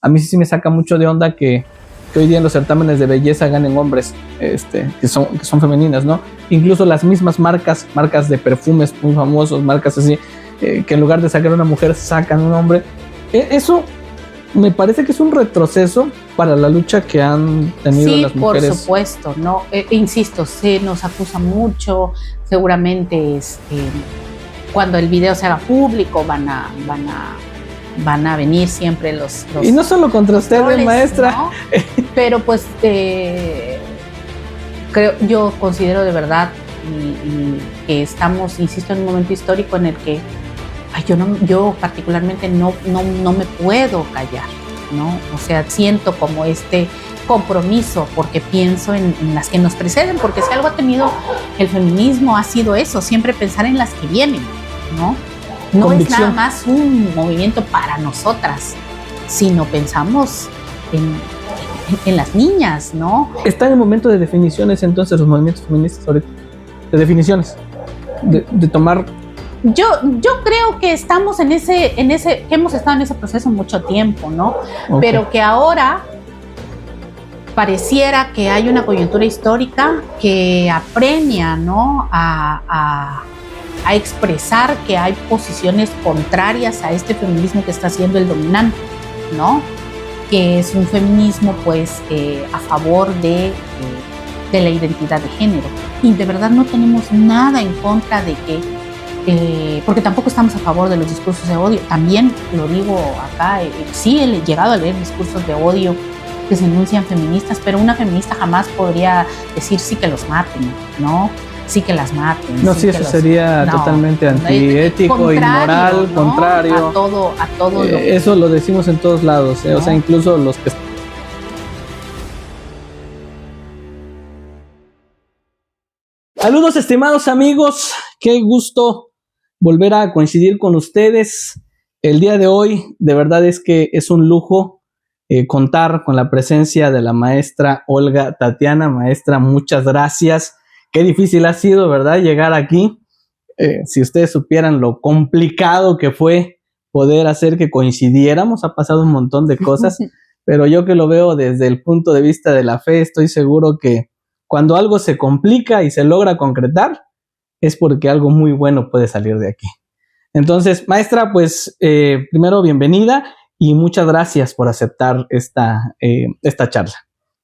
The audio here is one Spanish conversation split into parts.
a mí sí me saca mucho de onda que hoy día en los certámenes de belleza ganen hombres que son femeninas, ¿no? Incluso las mismas marcas de perfumes muy famosos, marcas así, que en lugar de sacar a una mujer sacan un hombre. Eso me parece que es un retroceso para la lucha que han tenido las mujeres. Por supuesto, ¿no? Insisto, se nos acusa mucho, seguramente cuando el video se haga público van a venir siempre los y no solo contra ustedes, maestra, ¿no? Pero pues yo considero de verdad y que estamos, insisto, en un momento histórico en el que yo particularmente no me puedo callar, ¿no? O sea, siento como este compromiso porque pienso en las que nos preceden, porque si algo ha tenido el feminismo ha sido eso, siempre pensar en las que vienen, ¿no? No es nada más un movimiento para nosotras, sino pensamos en las niñas, ¿no? Está en el momento de definiciones entonces los movimientos feministas ahorita, de definiciones, de tomar. Yo creo que estamos que hemos estado en ese proceso mucho tiempo, ¿no? Okay. Pero que ahora pareciera que hay una coyuntura histórica que apremia, ¿no? A expresar que hay posiciones contrarias a este feminismo que está siendo el dominante, ¿no? Que es un feminismo, pues, a favor de la identidad de género. Y de verdad no tenemos nada en contra de que porque tampoco estamos a favor de los discursos de odio. También lo digo acá, sí he llegado a leer discursos de odio que se enuncian feministas, pero una feminista jamás podría decir sí que los maten, ¿no? Sí que las maten. No, sí, eso sería totalmente antiético, inmoral, ¿no? Contrario. A todo eso lo decimos en todos lados, ¿no? O sea, incluso los que... Saludos, estimados amigos, qué gusto volver a coincidir con ustedes el día de hoy. De verdad es que es un lujo contar con la presencia de la maestra Olga Tatiana. Maestra, muchas gracias. Qué difícil ha sido, ¿verdad?, llegar aquí. Si ustedes supieran lo complicado que fue poder hacer que coincidiéramos. Ha pasado un montón de cosas, pero yo que lo veo desde el punto de vista de la fe, estoy seguro que cuando algo se complica y se logra concretar, es porque algo muy bueno puede salir de aquí. Entonces, maestra, pues primero bienvenida y muchas gracias por aceptar esta charla.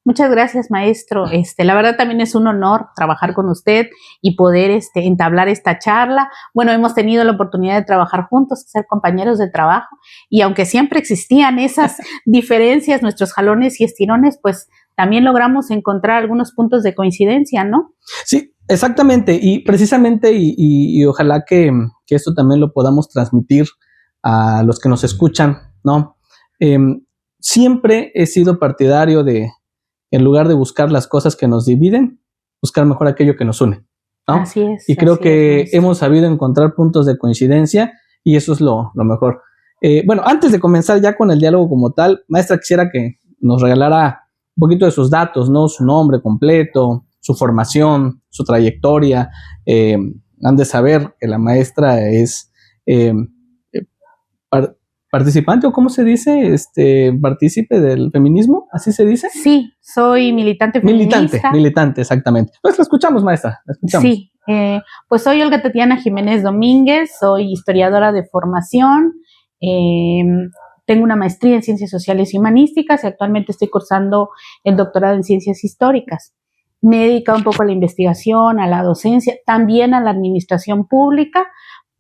Muchas gracias, maestro. La verdad también es un honor trabajar con usted y poder entablar esta charla. Bueno, hemos tenido la oportunidad de trabajar juntos, ser compañeros de trabajo, y aunque siempre existían esas diferencias, nuestros jalones y estirones, pues también logramos encontrar algunos puntos de coincidencia, ¿no? Sí, exactamente, y precisamente, y ojalá que esto también lo podamos transmitir a los que nos escuchan, ¿no? Siempre he sido partidario de, en lugar de buscar las cosas que nos dividen, buscar mejor aquello que nos une, ¿no? Así es. Y creo que hemos sabido encontrar puntos de coincidencia y eso es lo mejor. Bueno, antes de comenzar ya con el diálogo como tal, maestra, quisiera que nos regalara un poquito de sus datos, ¿no? Su nombre completo, su formación, su trayectoria. Han de saber que la maestra es participante, o ¿cómo se dice? Partícipe del feminismo, ¿así se dice? Sí, soy militante feminista. Militante, exactamente. Pues la escuchamos, maestra, la escuchamos. Sí, pues soy Olga Tatiana Jiménez Domínguez, soy historiadora de formación, tengo una maestría en Ciencias Sociales y Humanísticas y actualmente estoy cursando el doctorado en Ciencias Históricas. Me he dedicado un poco a la investigación, a la docencia, también a la administración pública,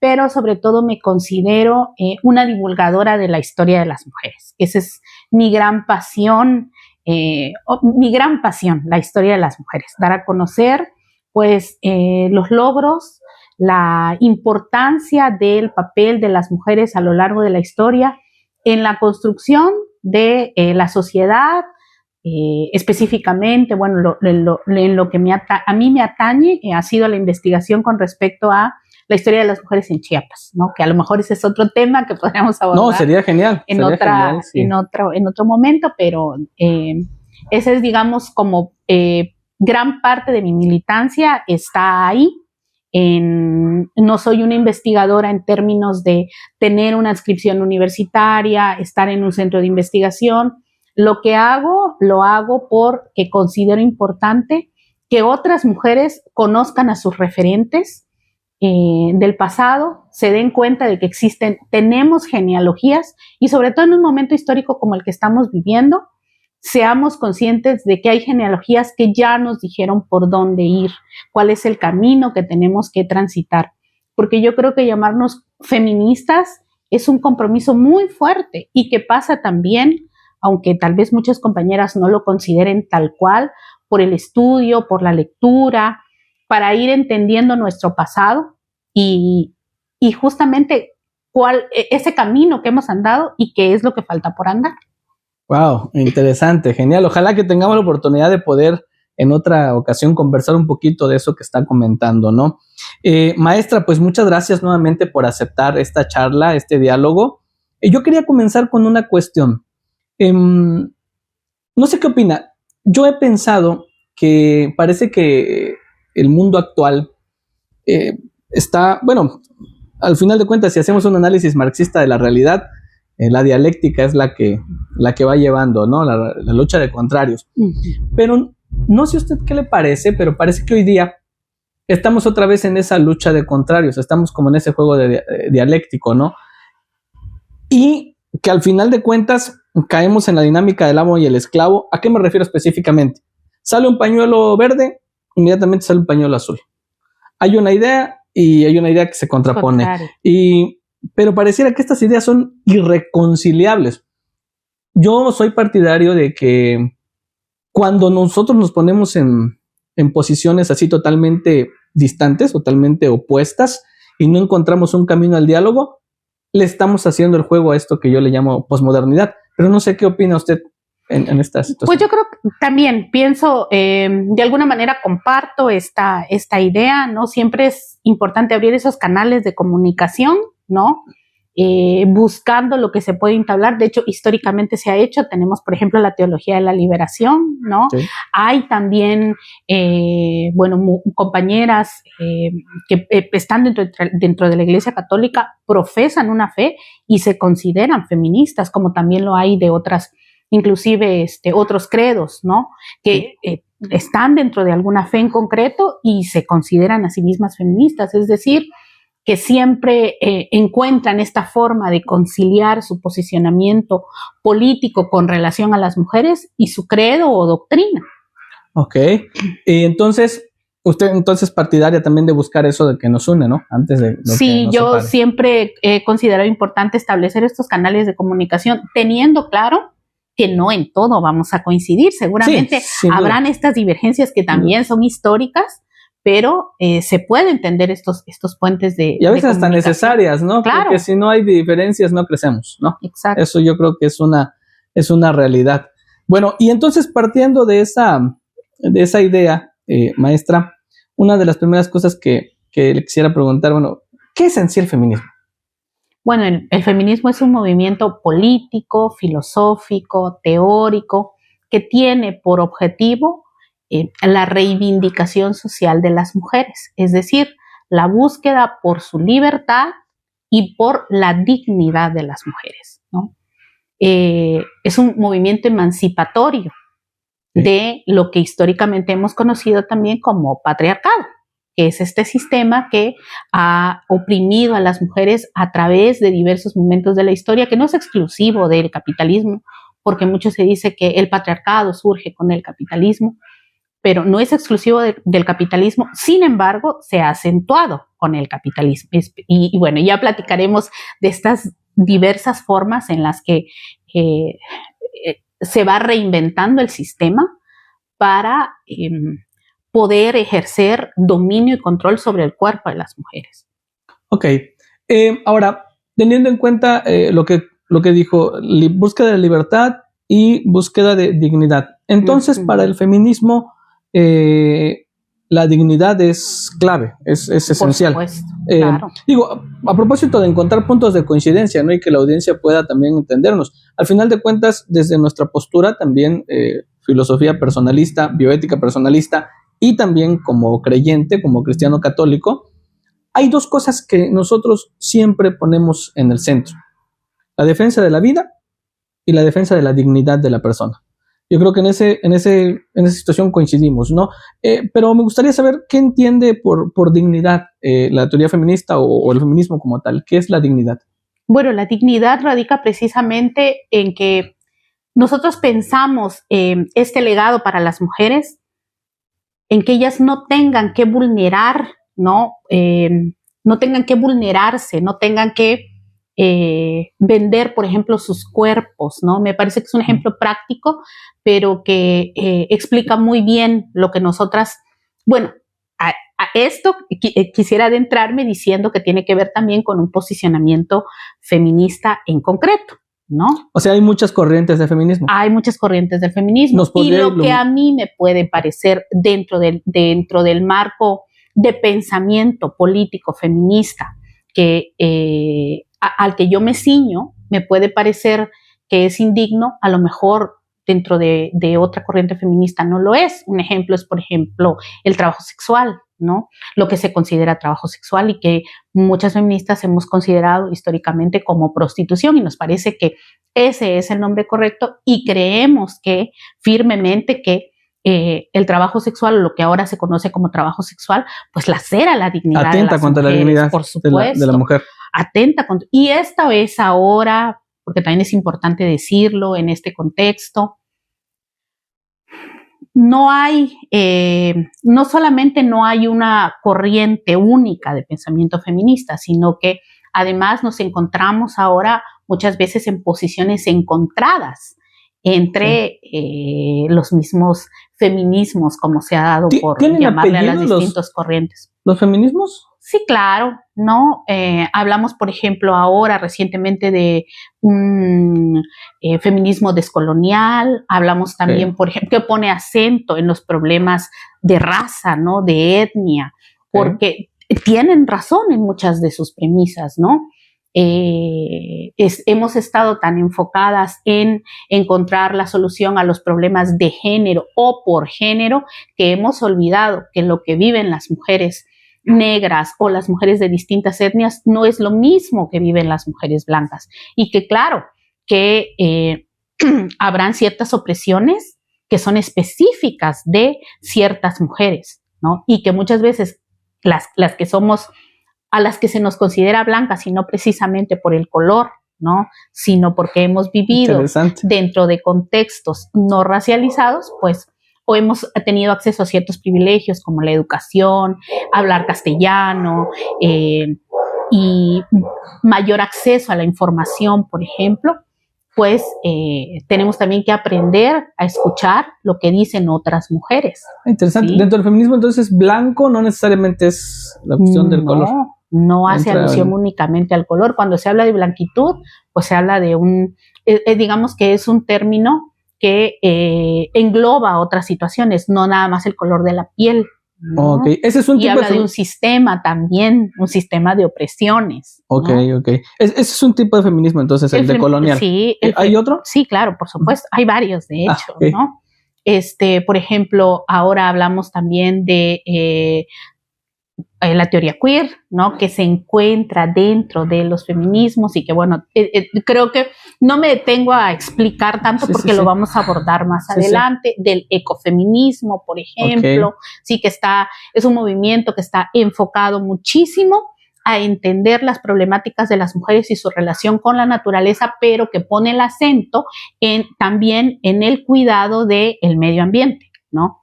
pero sobre todo me considero una divulgadora de la historia de las mujeres. Esa es mi gran pasión, la historia de las mujeres. Dar a conocer, pues, los logros, la importancia del papel de las mujeres a lo largo de la historia en la construcción de la sociedad, específicamente, bueno, en lo que a mí me atañe, ha sido la investigación con respecto a la historia de las mujeres en Chiapas, ¿no? Que a lo mejor ese es otro tema que podríamos abordar. No, sería genial. En otro momento, pero esa es, digamos, como gran parte de mi militancia está ahí. no soy una investigadora en términos de tener una adscripción universitaria, estar en un centro de investigación. Lo que hago, lo hago porque considero importante que otras mujeres conozcan a sus referentes del pasado, se den cuenta de que tenemos genealogías y sobre todo en un momento histórico como el que estamos viviendo, seamos conscientes de que hay genealogías que ya nos dijeron por dónde ir, cuál es el camino que tenemos que transitar. Porque yo creo que llamarnos feministas es un compromiso muy fuerte y que pasa también, aunque tal vez muchas compañeras no lo consideren tal cual, por el estudio, por la lectura, para ir entendiendo nuestro pasado y justamente ese camino que hemos andado y qué es lo que falta por andar. Wow, interesante, genial. Ojalá que tengamos la oportunidad de poder en otra ocasión conversar un poquito de eso que está comentando, ¿no? Maestra, pues muchas gracias nuevamente por aceptar esta charla, este diálogo. Yo quería comenzar con una cuestión. No sé qué opina. Yo he pensado que parece que el mundo actual está, bueno, al final de cuentas, si hacemos un análisis marxista de la realidad, la dialéctica es la que va llevando, ¿no? La lucha de contrarios. Pero no sé a usted qué le parece, pero parece que hoy día estamos otra vez en esa lucha de contrarios, estamos como en ese juego dialéctico, ¿no? Y que al final de cuentas caemos en la dinámica del amo y el esclavo. ¿A qué me refiero específicamente? Sale un pañuelo verde, inmediatamente sale un pañuelo azul. Hay una idea y hay una idea que se contrapone. Pero pareciera que estas ideas son irreconciliables. Yo soy partidario de que cuando nosotros nos ponemos en posiciones así totalmente distantes, totalmente opuestas, y no encontramos un camino al diálogo, le estamos haciendo el juego a esto que yo le llamo posmodernidad. Pero no sé qué opina usted en esta situación. Pues yo creo que también pienso, de alguna manera comparto esta idea, ¿no? Siempre es importante abrir esos canales de comunicación, ¿no? Buscando lo que se puede entablar. De hecho, históricamente se ha hecho. Tenemos, por ejemplo, la teología de la liberación, ¿no? Sí. Hay también, compañeras que están dentro de la Iglesia Católica, profesan una fe y se consideran feministas, como también lo hay de otras, inclusive otros credos, ¿no? Que están dentro de alguna fe en concreto y se consideran a sí mismas feministas. Es decir, que siempre encuentran esta forma de conciliar su posicionamiento político con relación a las mujeres y su credo o doctrina. Ok. Y entonces, usted es partidaria también de buscar eso de que nos une, ¿no? Antes de lo sí, que nos yo separe. Siempre he considerado importante establecer estos canales de comunicación, teniendo claro que no en todo vamos a coincidir. Seguramente habrán estas divergencias que también son históricas, pero se puede entender estos puentes de y a veces hasta necesarias, ¿no? Claro. Porque si no hay diferencias no crecemos, ¿no? Exacto. Eso yo creo que es una realidad. Bueno, y entonces partiendo de esa idea, maestra, una de las primeras cosas que le quisiera preguntar, bueno, ¿qué es en sí el feminismo? Bueno, el feminismo es un movimiento político, filosófico, teórico, que tiene por objetivo la reivindicación social de las mujeres, es decir, la búsqueda por su libertad y por la dignidad de las mujeres, ¿no? Es un movimiento emancipatorio de lo que históricamente hemos conocido también como patriarcado, que es este sistema que ha oprimido a las mujeres a través de diversos momentos de la historia, que no es exclusivo del capitalismo, porque mucho se dice que el patriarcado surge con el capitalismo, pero no es exclusivo del capitalismo. Sin embargo, se ha acentuado con el capitalismo. Y bueno, ya platicaremos de estas diversas formas en las que se va reinventando el sistema para poder ejercer dominio y control sobre el cuerpo de las mujeres. Ok. Ahora, teniendo en cuenta lo que dijo, búsqueda de libertad y búsqueda de dignidad. Entonces, para el feminismo, la dignidad es clave, es esencial. Por supuesto, claro. Digo, a propósito de encontrar puntos de coincidencia, ¿no? Y que la audiencia pueda también entendernos. Al final de cuentas, desde nuestra postura también, filosofía personalista, bioética personalista, y también como creyente, como cristiano católico, hay dos cosas que nosotros siempre ponemos en el centro: la defensa de la vida y la defensa de la dignidad de la persona. Yo creo que en esa situación coincidimos, ¿no? Pero me gustaría saber qué entiende por dignidad la teoría feminista o el feminismo como tal. ¿Qué es la dignidad? Bueno, la dignidad radica precisamente en que nosotros pensamos este legado para las mujeres, en que ellas no tengan que vulnerar, ¿no? No tengan que vulnerarse, no tengan que vender, por ejemplo, sus cuerpos, ¿no? Me parece que es un ejemplo práctico, pero que explica muy bien lo que nosotras, bueno, a esto quisiera adentrarme diciendo que tiene que ver también con un posicionamiento feminista en concreto, ¿no? O sea, hay muchas corrientes de feminismo. Hay muchas corrientes del feminismo. Y lo que a mí me puede parecer dentro del marco de pensamiento político feminista que al que yo me ciño, me puede parecer que es indigno, a lo mejor dentro de otra corriente feminista no lo es. Un ejemplo es, por ejemplo, el trabajo sexual, ¿no? Lo que se considera trabajo sexual y que muchas feministas hemos considerado históricamente como prostitución, y nos parece que ese es el nombre correcto, y creemos que firmemente que el trabajo sexual, o lo que ahora se conoce como trabajo sexual, pues lacera la dignidad atenta de las contra mujeres, la dignidad por supuesto, de la mujer. Atenta contra, y esta vez ahora, porque también es importante decirlo en este contexto, no hay, no solamente no hay una corriente única de pensamiento feminista, sino que además nos encontramos ahora muchas veces en posiciones encontradas entre los mismos feminismos, como se ha dado por llamarle a las distintas corrientes. ¿Los feminismos? Sí, claro, ¿no? Hablamos, por ejemplo, ahora recientemente de un feminismo descolonial, hablamos también, por ejemplo, que pone acento en los problemas de raza, ¿no? De etnia, porque tienen razón en muchas de sus premisas, ¿no? Hemos estado tan enfocadas en encontrar la solución a los problemas de género o por género que hemos olvidado que lo que viven las mujeres negras o las mujeres de distintas etnias no es lo mismo que viven las mujeres blancas, y que claro que habrán ciertas opresiones que son específicas de ciertas mujeres, ¿no? Y que muchas veces las que somos, a las que se nos considera blancas, y no precisamente por el color, ¿no? Sino porque hemos vivido dentro de contextos no racializados, pues o hemos tenido acceso a ciertos privilegios como la educación, hablar castellano y mayor acceso a la información, por ejemplo, pues tenemos también que aprender a escuchar lo que dicen otras mujeres. Interesante. ¿Sí? Dentro del feminismo, entonces, blanco no necesariamente es la cuestión del color. No hace alusión únicamente al color. Cuando se habla de blanquitud, pues se habla de digamos que es un término que engloba otras situaciones, no nada más el color de la piel, ¿no? Okay. Ese es un y tipo habla de un sistema también, un sistema de opresiones. Okay, ¿no? Okay. Ese es un tipo de feminismo, entonces, el decolonial. Sí. ¿Hay otro? Sí, claro, por supuesto. Hay varios, de hecho, okay. ¿no? Por ejemplo, ahora hablamos también de la teoría queer, ¿no? Que se encuentra dentro de los feminismos y que, bueno, creo que no me detengo a explicar tanto porque lo vamos a abordar más adelante, del ecofeminismo, por ejemplo, sí, que es un movimiento que está enfocado muchísimo a entender las problemáticas de las mujeres y su relación con la naturaleza, pero que pone el acento también en el cuidado del medio ambiente, ¿no?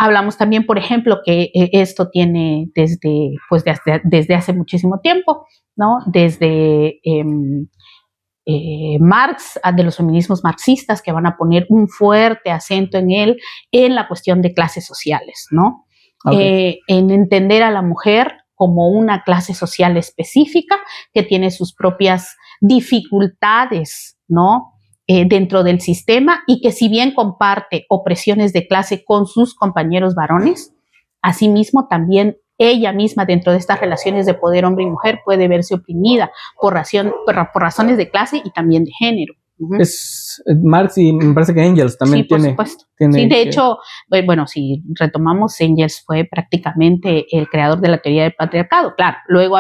Hablamos también, por ejemplo, que esto tiene desde hace muchísimo tiempo, ¿no? Desde Marx, de los feminismos marxistas, que van a poner un fuerte acento en la cuestión de clases sociales, ¿no? En entender a la mujer como una clase social específica que tiene sus propias dificultades, ¿no? Dentro del sistema, y que si bien comparte opresiones de clase con sus compañeros varones, asimismo también ella misma dentro de estas relaciones de poder hombre y mujer puede verse oprimida por razones de clase y también de género. Es Marx y me parece que Engels también sí, por supuesto. Sí, de hecho, bueno, si retomamos, Engels fue prácticamente el creador de la teoría del patriarcado. Claro, luego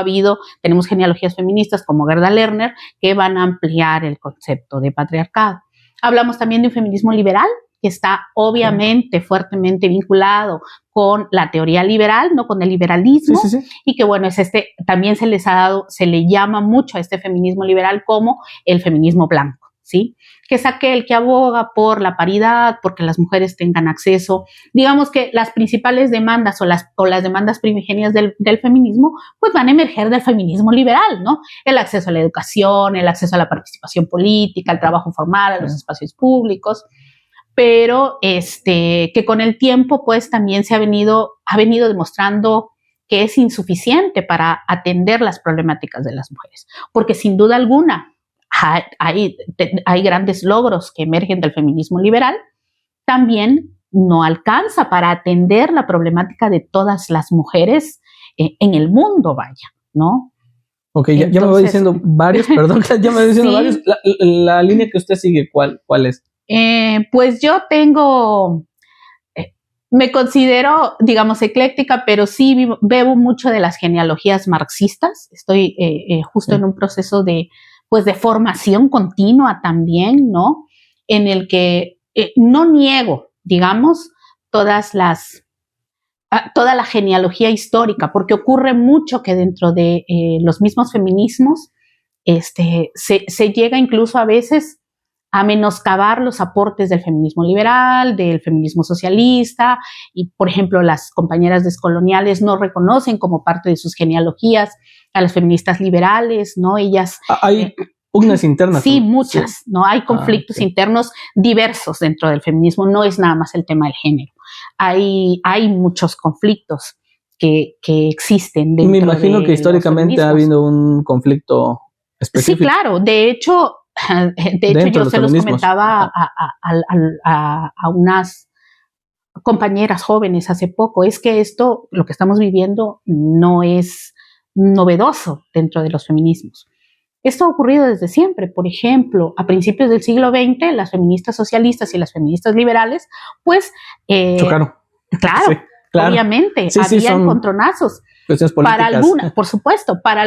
tenemos genealogías feministas como Gerda Lerner que van a ampliar el concepto de patriarcado. Hablamos también de un feminismo liberal, que está obviamente fuertemente vinculado con la teoría liberal, no con el liberalismo, y que bueno, también se le llama mucho a este feminismo liberal como el feminismo blanco, ¿sí? Que es aquel que aboga por la paridad, porque las mujeres tengan acceso, digamos que las principales demandas o las demandas primigenias del feminismo, pues van a emerger del feminismo liberal, ¿no? El acceso a la educación, el acceso a la participación política, al trabajo formal, a los espacios públicos, pero que con el tiempo pues también ha venido demostrando que es insuficiente para atender las problemáticas de las mujeres, porque sin duda alguna hay grandes logros que emergen del feminismo liberal, también no alcanza para atender la problemática de todas las mujeres en el mundo, vaya, ¿no? Ok, entonces, ya me voy diciendo varios, perdón, ya me voy diciendo varios. La línea que usted sigue, ¿cuál es? Pues yo me considero, digamos, ecléctica, pero sí bebo mucho de las genealogías marxistas. Estoy justo en un proceso de formación continua también, ¿no? En el que no niego, digamos, toda la genealogía histórica, porque ocurre mucho que dentro de los mismos feminismos se llega incluso a veces a menoscabar los aportes del feminismo liberal, del feminismo socialista, y por ejemplo las compañeras descoloniales no reconocen como parte de sus genealogías a las feministas liberales, ¿no? Ellas... Hay pugnas internas. Sí, muchas, sí. ¿No? Hay conflictos internos diversos dentro del feminismo, no es nada más el tema del género. Hay muchos conflictos que existen dentro. Me imagino que históricamente ha habido un conflicto específico. Sí, claro, de hecho yo se los comentaba a unas compañeras jóvenes hace poco, es que lo que estamos viviendo, no es novedoso dentro de los feminismos. Esto ha ocurrido desde siempre. Por ejemplo, a principios del siglo XX, las feministas socialistas y las feministas liberales, pues... chocaron. Claro, sí, claro. Obviamente, había encontronazos. Para algunas, por supuesto, para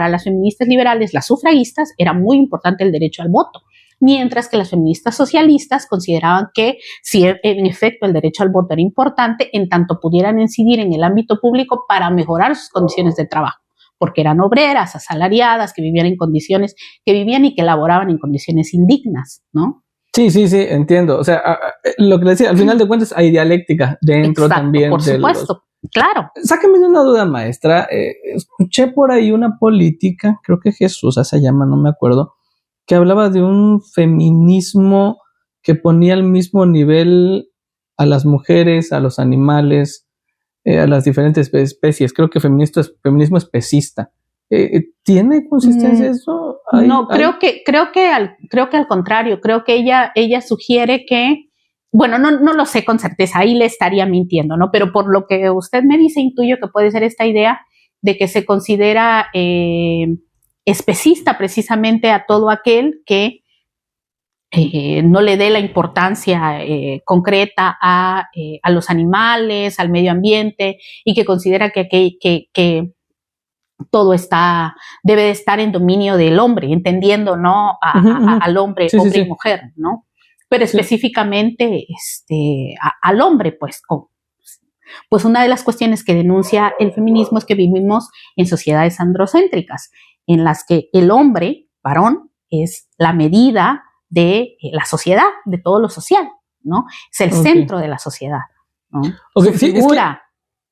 las feministas liberales, las sufragistas, era muy importante el derecho al voto, mientras que las feministas socialistas consideraban que sí, en efecto, el derecho al voto era importante en tanto pudieran incidir en el ámbito público para mejorar sus condiciones de trabajo, porque eran obreras, asalariadas, que vivían y que laboraban en condiciones indignas, ¿no? Sí, entiendo. O sea, lo que le decía, al final de cuentas hay dialéctica dentro. Exacto, también. Por supuesto. Claro. Sáqueme de una duda, maestra. Escuché por ahí una política, creo que Jesús se llama, no me acuerdo, que hablaba de un feminismo que ponía al mismo nivel a las mujeres, a los animales, a las diferentes especies. Creo que feminismo especista. ¿Tiene consistencia eso? No, creo que al contrario. Creo que ella sugiere que, bueno, no lo sé con certeza, ahí le estaría mintiendo, ¿no? Pero por lo que usted me dice, intuyo que puede ser esta idea de que se considera especista precisamente a todo aquel que no le dé la importancia concreta a los animales, al medio ambiente, y que considera que todo debe de estar en dominio del hombre, entendiendo, ¿no? Al hombre, hombre y mujer, ¿no? Pero específicamente al hombre, pues una de las cuestiones que denuncia el feminismo es que vivimos en sociedades androcéntricas, en las que el hombre, varón, es la medida de la sociedad, de todo lo social, ¿no? Es el centro de la sociedad, ¿no? Su figura.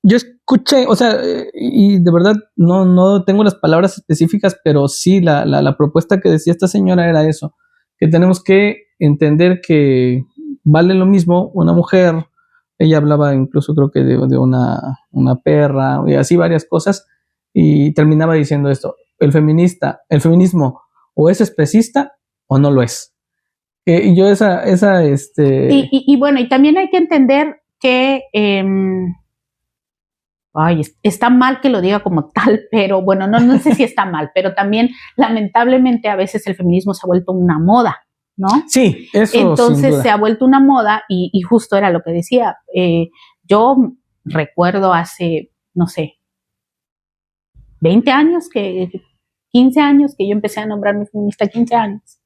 Yo escuché, o sea, y de verdad no tengo las palabras específicas, pero sí la propuesta que decía esta señora era eso, que tenemos que entender que vale lo mismo una mujer. Ella hablaba incluso creo que de una perra y así varias cosas, y terminaba diciendo esto: el feminismo o es especista o no lo es. Y yo y bueno, y también hay que entender que está mal que lo diga como tal, pero bueno, no sé si está mal, pero también lamentablemente a veces el feminismo se ha vuelto una moda, ¿no? Sí, eso entonces sin duda. se ha vuelto una moda y justo era lo que decía. Yo recuerdo hace, no sé, 20 años, 15 años que yo empecé a nombrarme feminista, 15 años.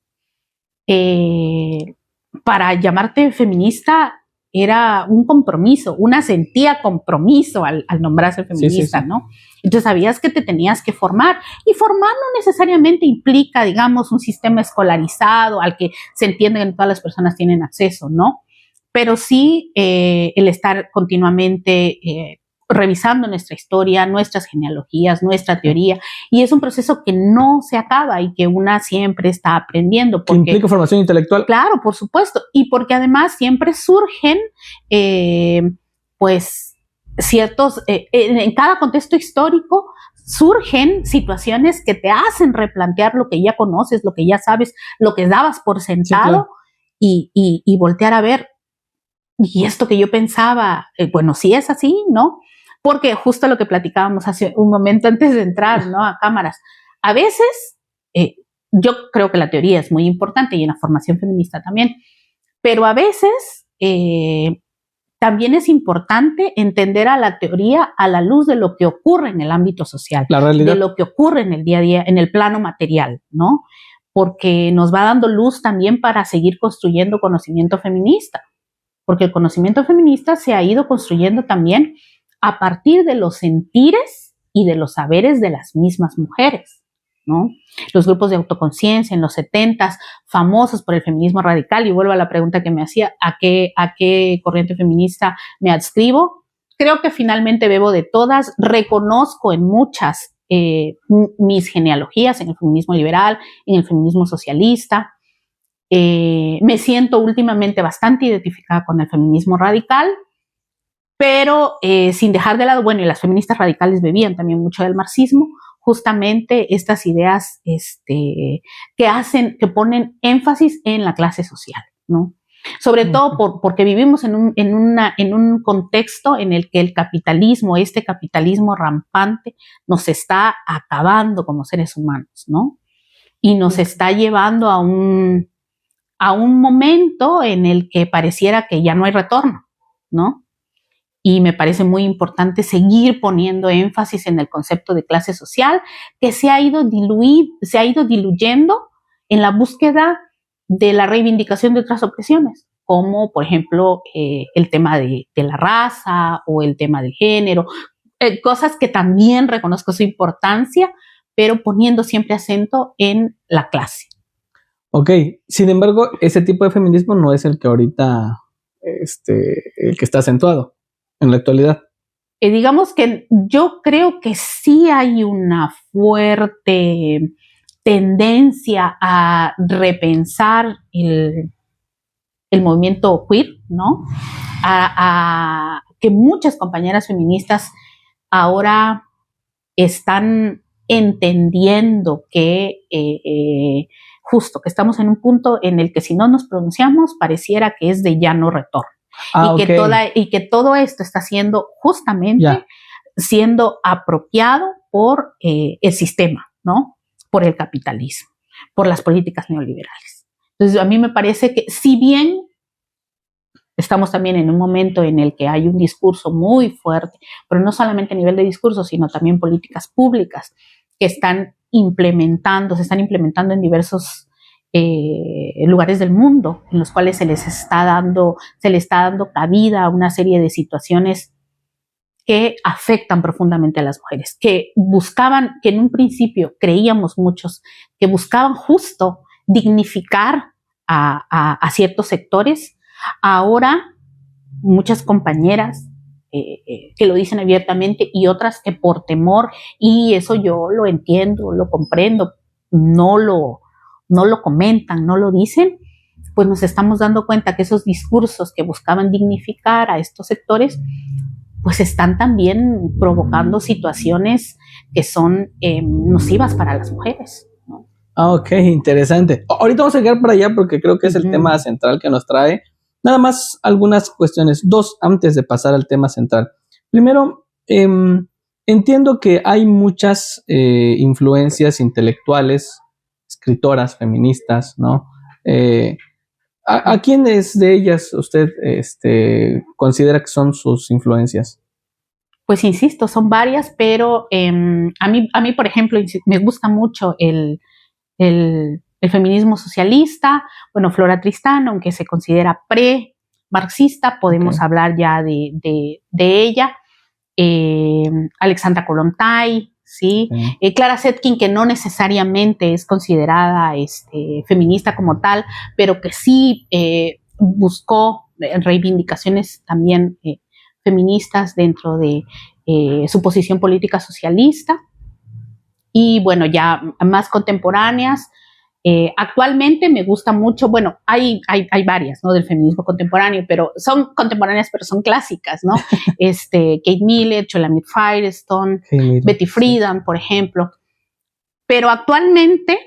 Para llamarte feminista era un compromiso, una sentía compromiso al nombrarse feminista, sí. ¿no? Entonces sabías que te tenías que formar, y formar no necesariamente implica, digamos, un sistema escolarizado al que se entiende que todas las personas tienen acceso, ¿no? Pero sí el estar continuamente revisando nuestra historia, nuestras genealogías, nuestra teoría, y es un proceso que no se acaba y que una siempre está aprendiendo. Porque, ¿que implica formación intelectual? Claro, por supuesto, y porque además siempre surgen, pues, ciertos, en cada contexto histórico surgen situaciones que te hacen replantear lo que ya conoces, lo que ya sabes, lo que dabas por sentado, sí, claro. y voltear a ver, y esto que yo pensaba, bueno, sí es así, ¿no? Porque justo lo que platicábamos hace un momento antes de entrar, ¿no?, a cámaras, a veces, yo creo que la teoría es muy importante y en la formación feminista también, pero a veces también es importante entender a la teoría a la luz de lo que ocurre en el ámbito social, la realidad, de lo que ocurre en el día a día, en el plano material, ¿no? Porque nos va dando luz también para seguir construyendo conocimiento feminista, porque el conocimiento feminista se ha ido construyendo también a partir de los sentires y de los saberes de las mismas mujeres, ¿no? Los grupos de autoconciencia en los 70s, famosos por el feminismo radical, y vuelvo a la pregunta que me hacía, ¿a qué corriente feminista me adscribo? Creo que finalmente bebo de todas, reconozco en muchas mis genealogías, en el feminismo liberal, en el feminismo socialista. Me siento últimamente bastante identificada con el feminismo radical, pero sin dejar de lado, bueno, y las feministas radicales bebían también mucho del marxismo, justamente estas ideas que ponen énfasis en la clase social, ¿no? Sobre todo porque vivimos en un contexto en el que el capitalismo, este capitalismo rampante, nos está acabando como seres humanos, ¿no? Y nos está llevando a un momento en el que pareciera que ya no hay retorno, ¿no? Y me parece muy importante seguir poniendo énfasis en el concepto de clase social, que se ha ido diluyendo en la búsqueda de la reivindicación de otras opresiones, como por ejemplo el tema de la raza o el tema del género, cosas que también reconozco su importancia, pero poniendo siempre acento en la clase. Ok, sin embargo, ese tipo de feminismo no es el que ahorita, el que está acentuado en la actualidad. Digamos que yo creo que sí hay una fuerte tendencia a repensar el movimiento queer, ¿no? A que muchas compañeras feministas ahora están entendiendo que justo que estamos en un punto en el que si no nos pronunciamos pareciera que es de ya no retorno. Y que todo esto está siendo justamente siendo apropiado por el sistema, ¿no? Por el capitalismo, por las políticas neoliberales. Entonces a mí me parece que si bien estamos también en un momento en el que hay un discurso muy fuerte, pero no solamente a nivel de discurso, sino también políticas públicas que se están implementando en diversos lugares del mundo, en los cuales se le está dando cabida a una serie de situaciones que afectan profundamente a las mujeres, que en un principio creíamos muchos, que buscaban justo dignificar a ciertos sectores. Ahora muchas compañeras que lo dicen abiertamente y otras que por temor, y eso yo lo entiendo, lo comprendo, no lo comentan, no lo dicen, pues nos estamos dando cuenta que esos discursos que buscaban dignificar a estos sectores, pues están también provocando situaciones que son nocivas para las mujeres, ¿no? Ok, interesante. Ahorita vamos a llegar para allá porque creo que es el tema central que nos trae. Nada más algunas cuestiones, dos antes de pasar al tema central. Primero, entiendo que hay muchas influencias intelectuales, escritoras feministas, ¿no? ¿A quiénes de ellas usted considera que son sus influencias? Pues insisto, son varias, pero a mí, por ejemplo, me gusta mucho el feminismo socialista. Bueno, Flora Tristán, aunque se considera pre-marxista, podemos hablar ya de ella. Alexandra Kollontai, ¿sí? Clara Zetkin, que no necesariamente es considerada feminista como tal, pero que sí buscó reivindicaciones también feministas dentro de su posición política socialista. Y bueno, ya más contemporáneas. Actualmente me gusta mucho, bueno, hay varias, ¿no? Del feminismo contemporáneo, pero son contemporáneas, pero son clásicas, ¿no? Kate Millett, Shulamit Firestone, Betty Friedan, por ejemplo. Pero actualmente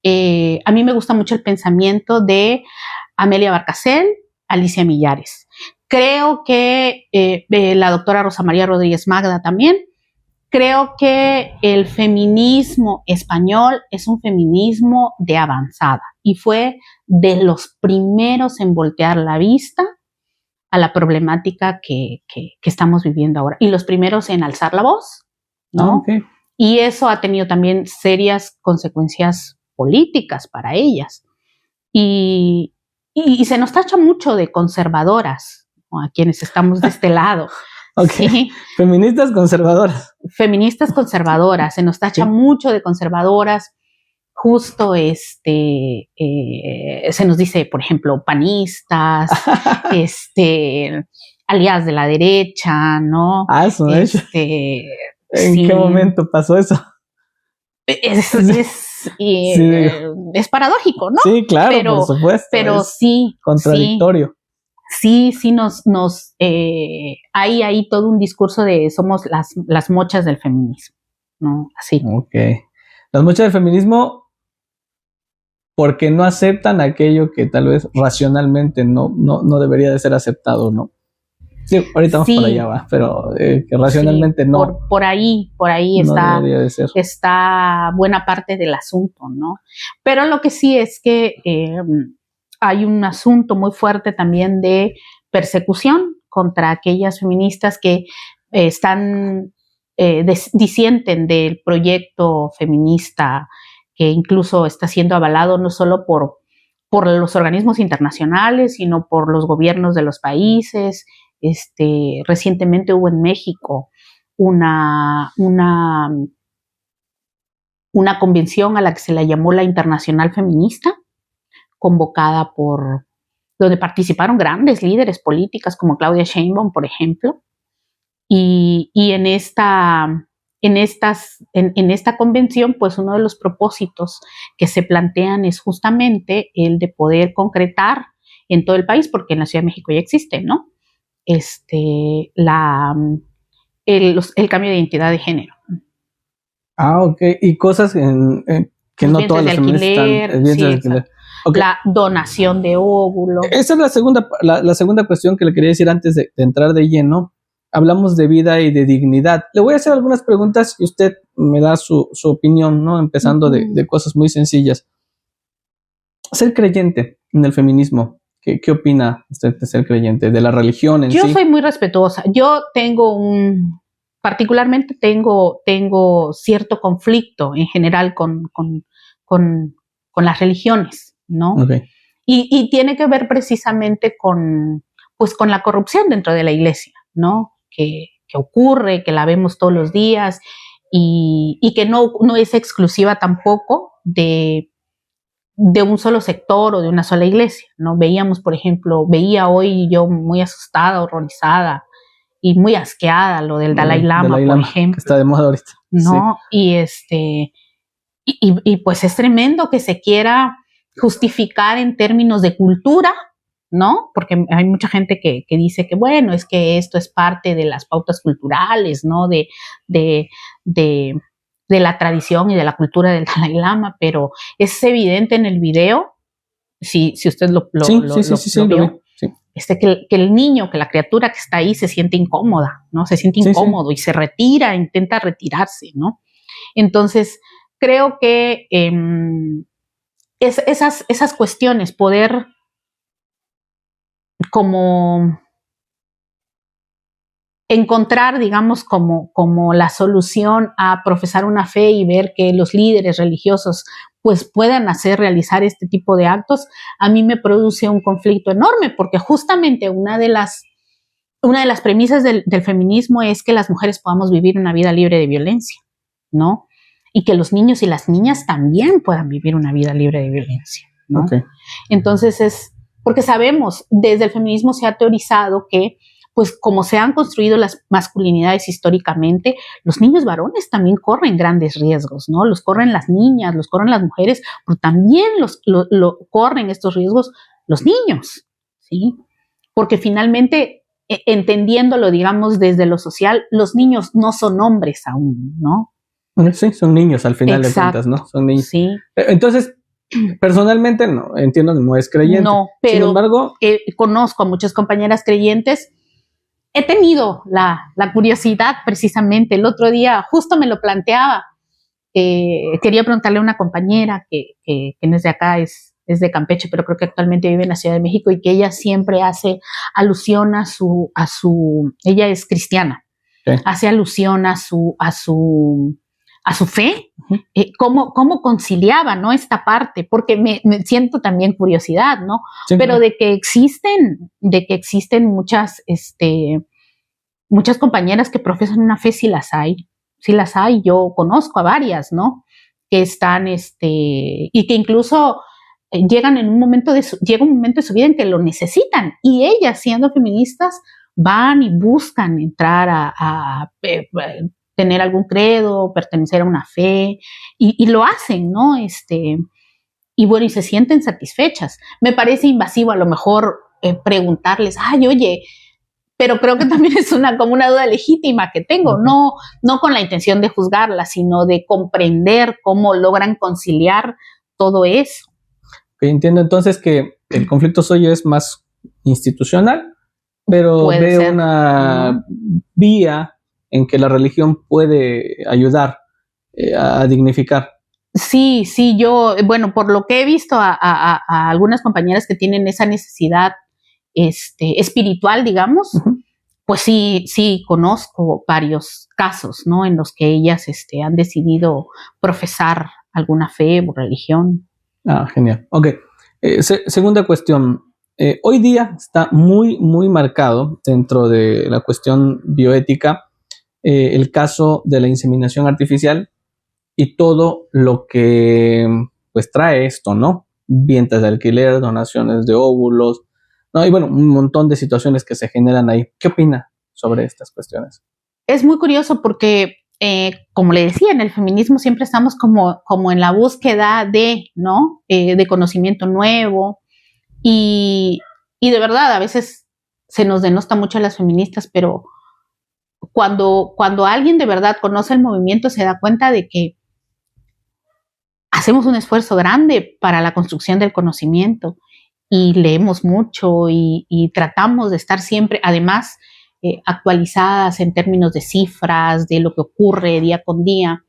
a mí me gusta mucho el pensamiento de Amelia Barcasel, Alicia Millares. Creo que la doctora Rosa María Rodríguez Magda también. Creo que el feminismo español es un feminismo de avanzada y fue de los primeros en voltear la vista a la problemática que estamos viviendo ahora y los primeros en alzar la voz, ¿no? Okay. Y eso ha tenido también serias consecuencias políticas para ellas. Y se nos tacha mucho de conservadoras, ¿no? A quienes estamos de este lado. Okay. Sí. Feministas conservadoras. Feministas conservadoras, se nos tacha mucho de conservadoras. Justo se nos dice, por ejemplo, panistas, aliadas de la derecha, ¿no? Eso, ¿En qué momento pasó eso? Es paradójico, ¿no? Sí, claro, por supuesto. Pero sí. Contradictorio. Sí, hay ahí todo un discurso de somos las mochas del feminismo, ¿no? Así. Ok. Las mochas del feminismo porque no aceptan aquello que tal vez racionalmente no debería de ser aceptado, ¿no? Sí, ahorita vamos por allá, va, pero que racionalmente no. Por ahí está buena parte del asunto, ¿no? Pero lo que sí es que hay un asunto muy fuerte también de persecución contra aquellas feministas que disienten del proyecto feminista que incluso está siendo avalado no solo por los organismos internacionales, sino por los gobiernos de los países. Recientemente hubo en México una convención a la que se la llamó la Internacional Feminista, convocada donde participaron grandes líderes políticas como Claudia Sheinbaum, por ejemplo, y en esta convención, pues uno de los propósitos que se plantean es justamente el de poder concretar en todo el país, porque en la Ciudad de México ya existe, ¿no? El cambio de identidad de género. Ah, ok. Y cosas que no todas las feministas están. Okay. La donación de óvulos. Esa es la segunda cuestión que le quería decir antes de entrar de lleno. Hablamos de vida y de dignidad. Le voy a hacer algunas preguntas y usted me da su opinión, ¿no? Empezando de cosas muy sencillas. Ser creyente en el feminismo, ¿qué opina usted de ser creyente? De la religión en sí. Yo soy muy respetuosa. Yo particularmente tengo cierto conflicto en general con las religiones, ¿no? Okay. Y tiene que ver precisamente con la corrupción dentro de la iglesia, ¿no? Que ocurre, que la vemos todos los días y que no es exclusiva tampoco de un solo sector o de una sola iglesia, ¿no? Veía hoy yo muy asustada, horrorizada y muy asqueada lo del Dalai Lama, por ejemplo. Que está de moda ahorita. ¿No? Sí. Y pues es tremendo que se quiera justificar en términos de cultura, ¿no? Porque hay mucha gente que dice que, bueno, es que esto es parte de las pautas culturales, ¿no? De la tradición y de la cultura del Dalai Lama, pero es evidente en el video, si usted lo vio, que el niño, que la criatura que está ahí se siente incómoda, ¿no? Se siente incómodo y se retira, intenta retirarse, ¿no? Entonces, creo que esas cuestiones, poder como encontrar, digamos, como la solución a profesar una fe y ver que los líderes religiosos pues puedan realizar este tipo de actos, a mí me produce un conflicto enorme, porque justamente una de las premisas del feminismo es que las mujeres podamos vivir una vida libre de violencia, ¿no? Y que los niños y las niñas también puedan vivir una vida libre de violencia, ¿no? Okay. Entonces porque sabemos, desde el feminismo se ha teorizado que, pues como se han construido las masculinidades históricamente, los niños varones también corren grandes riesgos, ¿no? Los corren las niñas, los corren las mujeres, pero también corren estos riesgos los niños, ¿sí? Porque finalmente, entendiéndolo, digamos, desde lo social, los niños no son hombres aún, ¿no? Sí, son niños al final de cuentas, ¿no? Son niños. Sí. Entonces, personalmente no, entiendo que no es creyente. No, pero sin embargo, conozco a muchas compañeras creyentes. He tenido la curiosidad precisamente. El otro día justo me lo planteaba. Quería preguntarle a una compañera que no es de acá, es de Campeche, pero creo que actualmente vive en la Ciudad de México, y que ella siempre hace alusión a su ella es cristiana, okay. Hace alusión a su fe, cómo conciliaba, ¿no? Esta parte, porque me siento también curiosidad, ¿no? Sí, pero de que existen muchas compañeras que profesan una fe, sí las hay, yo conozco a varias, ¿no? Que están, y que incluso llega un momento de su vida en que lo necesitan, y ellas, siendo feministas, van y buscan entrar a tener algún credo, pertenecer a una fe, y lo hacen, ¿no? Y bueno, y se sienten satisfechas. Me parece invasivo a lo mejor preguntarles, oye, pero creo que también es como una duda legítima que tengo, no con la intención de juzgarla, sino de comprender cómo logran conciliar todo eso. Entiendo entonces que el conflicto suyo es más institucional, pero ve una vía en que la religión puede ayudar a dignificar. Sí, yo, bueno, por lo que he visto a algunas compañeras que tienen esa necesidad espiritual, digamos, pues sí conozco varios casos, ¿no? En los que ellas han decidido profesar alguna fe o religión. Genial. Ok. Segunda cuestión. Hoy día está muy, muy marcado dentro de la cuestión bioética el caso de la inseminación artificial y todo lo que pues trae esto, ¿no? Vientres de alquiler, donaciones de óvulos, ¿no? Y bueno, un montón de situaciones que se generan ahí. ¿Qué opina sobre estas cuestiones? Es muy curioso porque, como le decía, en el feminismo siempre estamos como en la búsqueda de, ¿no? De conocimiento nuevo, y de verdad a veces se nos denosta mucho a las feministas, pero cuando alguien de verdad conoce el movimiento se da cuenta de que hacemos un esfuerzo grande para la construcción del conocimiento, y leemos mucho y tratamos de estar siempre, además, actualizadas en términos de cifras, de lo que ocurre día con día.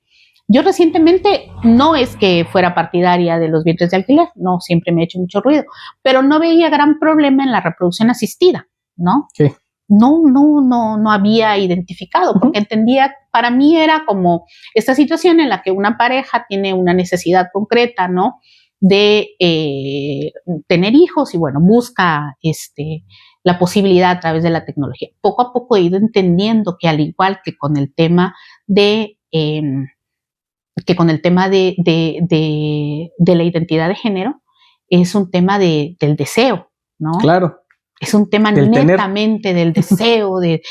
Yo recientemente, no es que fuera partidaria de los vientres de alquiler, no, siempre me ha hecho mucho ruido, pero no veía gran problema en la reproducción asistida, ¿no? Sí. No había identificado, porque entendía, para mí era como esta situación en la que una pareja tiene una necesidad concreta, ¿no? De tener hijos, y bueno, busca la posibilidad a través de la tecnología. Poco a poco he ido entendiendo que, al igual que con el tema de la identidad de género, es un tema del deseo, ¿no? Claro. Es un tema netamente del deseo, del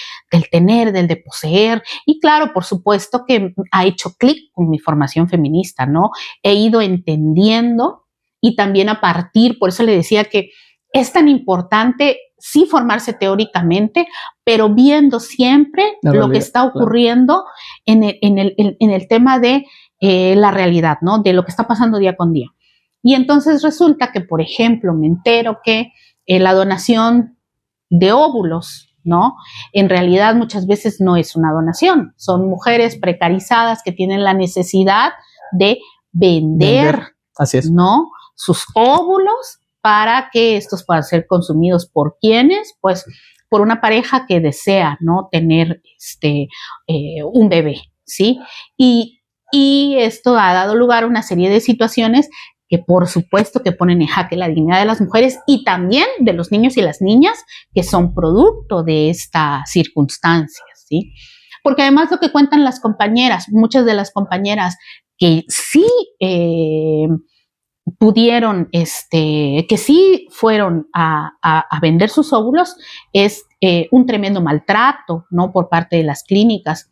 tener, del de poseer. Y claro, por supuesto que ha hecho clic con mi formación feminista, ¿no? He ido entendiendo, y también a partir, por eso le decía que es tan importante sí formarse teóricamente, pero viendo siempre lo que está ocurriendo, claro, en el tema de la realidad, ¿no? De lo que está pasando día con día. Y entonces resulta que, por ejemplo, me entero que la donación de óvulos, ¿no? En realidad muchas veces no es una donación, son mujeres precarizadas que tienen la necesidad de vender. Así es. ¿No? sus óvulos para que estos puedan ser consumidos por quienes, pues, por una pareja que desea, ¿no?, tener un bebé, ¿sí? Y esto ha dado lugar a una serie de situaciones que por supuesto que ponen en jaque la dignidad de las mujeres y también de los niños y las niñas que son producto de estas circunstancias, ¿sí? Porque además lo que cuentan las compañeras, muchas de las compañeras que sí pudieron, que sí fueron a vender sus óvulos, es un tremendo maltrato, ¿no?, por parte de las clínicas,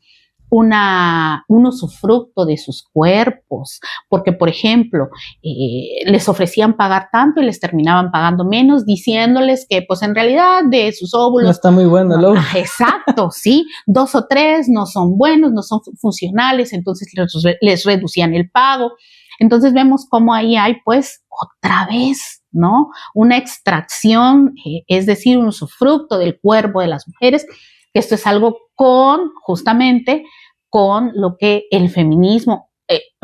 un usufructo de sus cuerpos, porque, por ejemplo, les ofrecían pagar tanto y les terminaban pagando menos, diciéndoles que, pues, en realidad, de sus óvulos... No está muy bueno el óvulo. Exacto, sí, 2 o 3 no son buenos, no son funcionales, entonces les reducían el pago. Entonces vemos cómo ahí hay, pues, otra vez, ¿no?, una extracción, es decir, un usufructo del cuerpo de las mujeres. Esto es algo justamente con lo que el feminismo,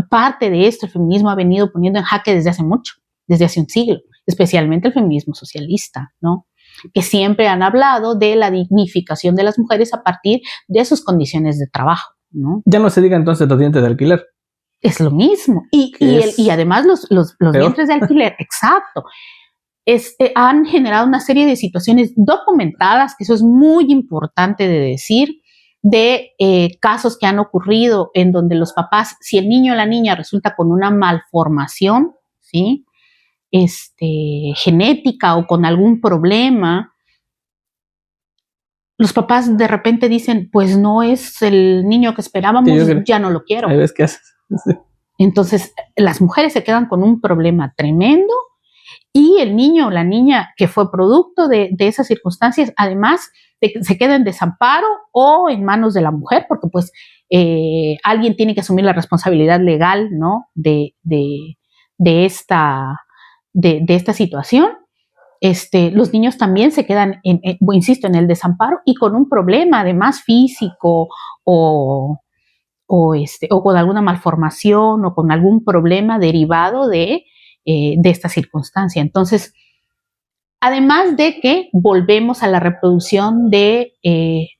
parte de esto, el feminismo ha venido poniendo en jaque desde hace mucho, desde hace un siglo, especialmente el feminismo socialista, ¿no?, que siempre han hablado de la dignificación de las mujeres a partir de sus condiciones de trabajo, ¿no? Ya no se diga entonces los dientes de alquiler. Es lo mismo. Y además los vientres de alquiler, exacto. Han generado una serie de situaciones documentadas, que eso es muy importante de decir, de casos que han ocurrido en donde los papás, si el niño o la niña resulta con una malformación, ¿sí?, genética o con algún problema, los papás de repente dicen, pues no es el niño que esperábamos, ya no lo quiero. Ahí ves qué haces. Sí. Entonces, las mujeres se quedan con un problema tremendo y el niño o la niña que fue producto de esas circunstancias, además, se queda en desamparo o en manos de la mujer, porque pues alguien tiene que asumir la responsabilidad legal, ¿no?, de esta situación. Los niños también se quedan, insisto, en el desamparo y con un problema, además físico o con alguna malformación o con algún problema derivado de esta circunstancia. Entonces, además de que volvemos a la reproducción de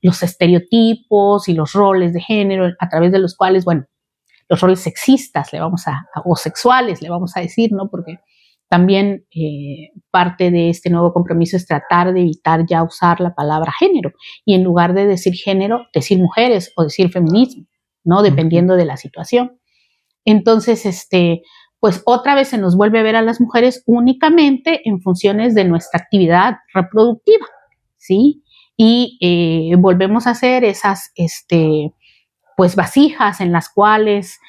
los estereotipos y los roles de género a través de los cuales, bueno, los roles sexistas o sexuales, le vamos a decir, ¿no?, porque también parte de este nuevo compromiso es tratar de evitar ya usar la palabra género y en lugar de decir género, decir mujeres o decir feminismo, ¿no?, dependiendo de la situación. Entonces, pues otra vez se nos vuelve a ver a las mujeres únicamente en funciones de nuestra actividad reproductiva, ¿sí? Y volvemos a hacer esas, pues vasijas en las cuales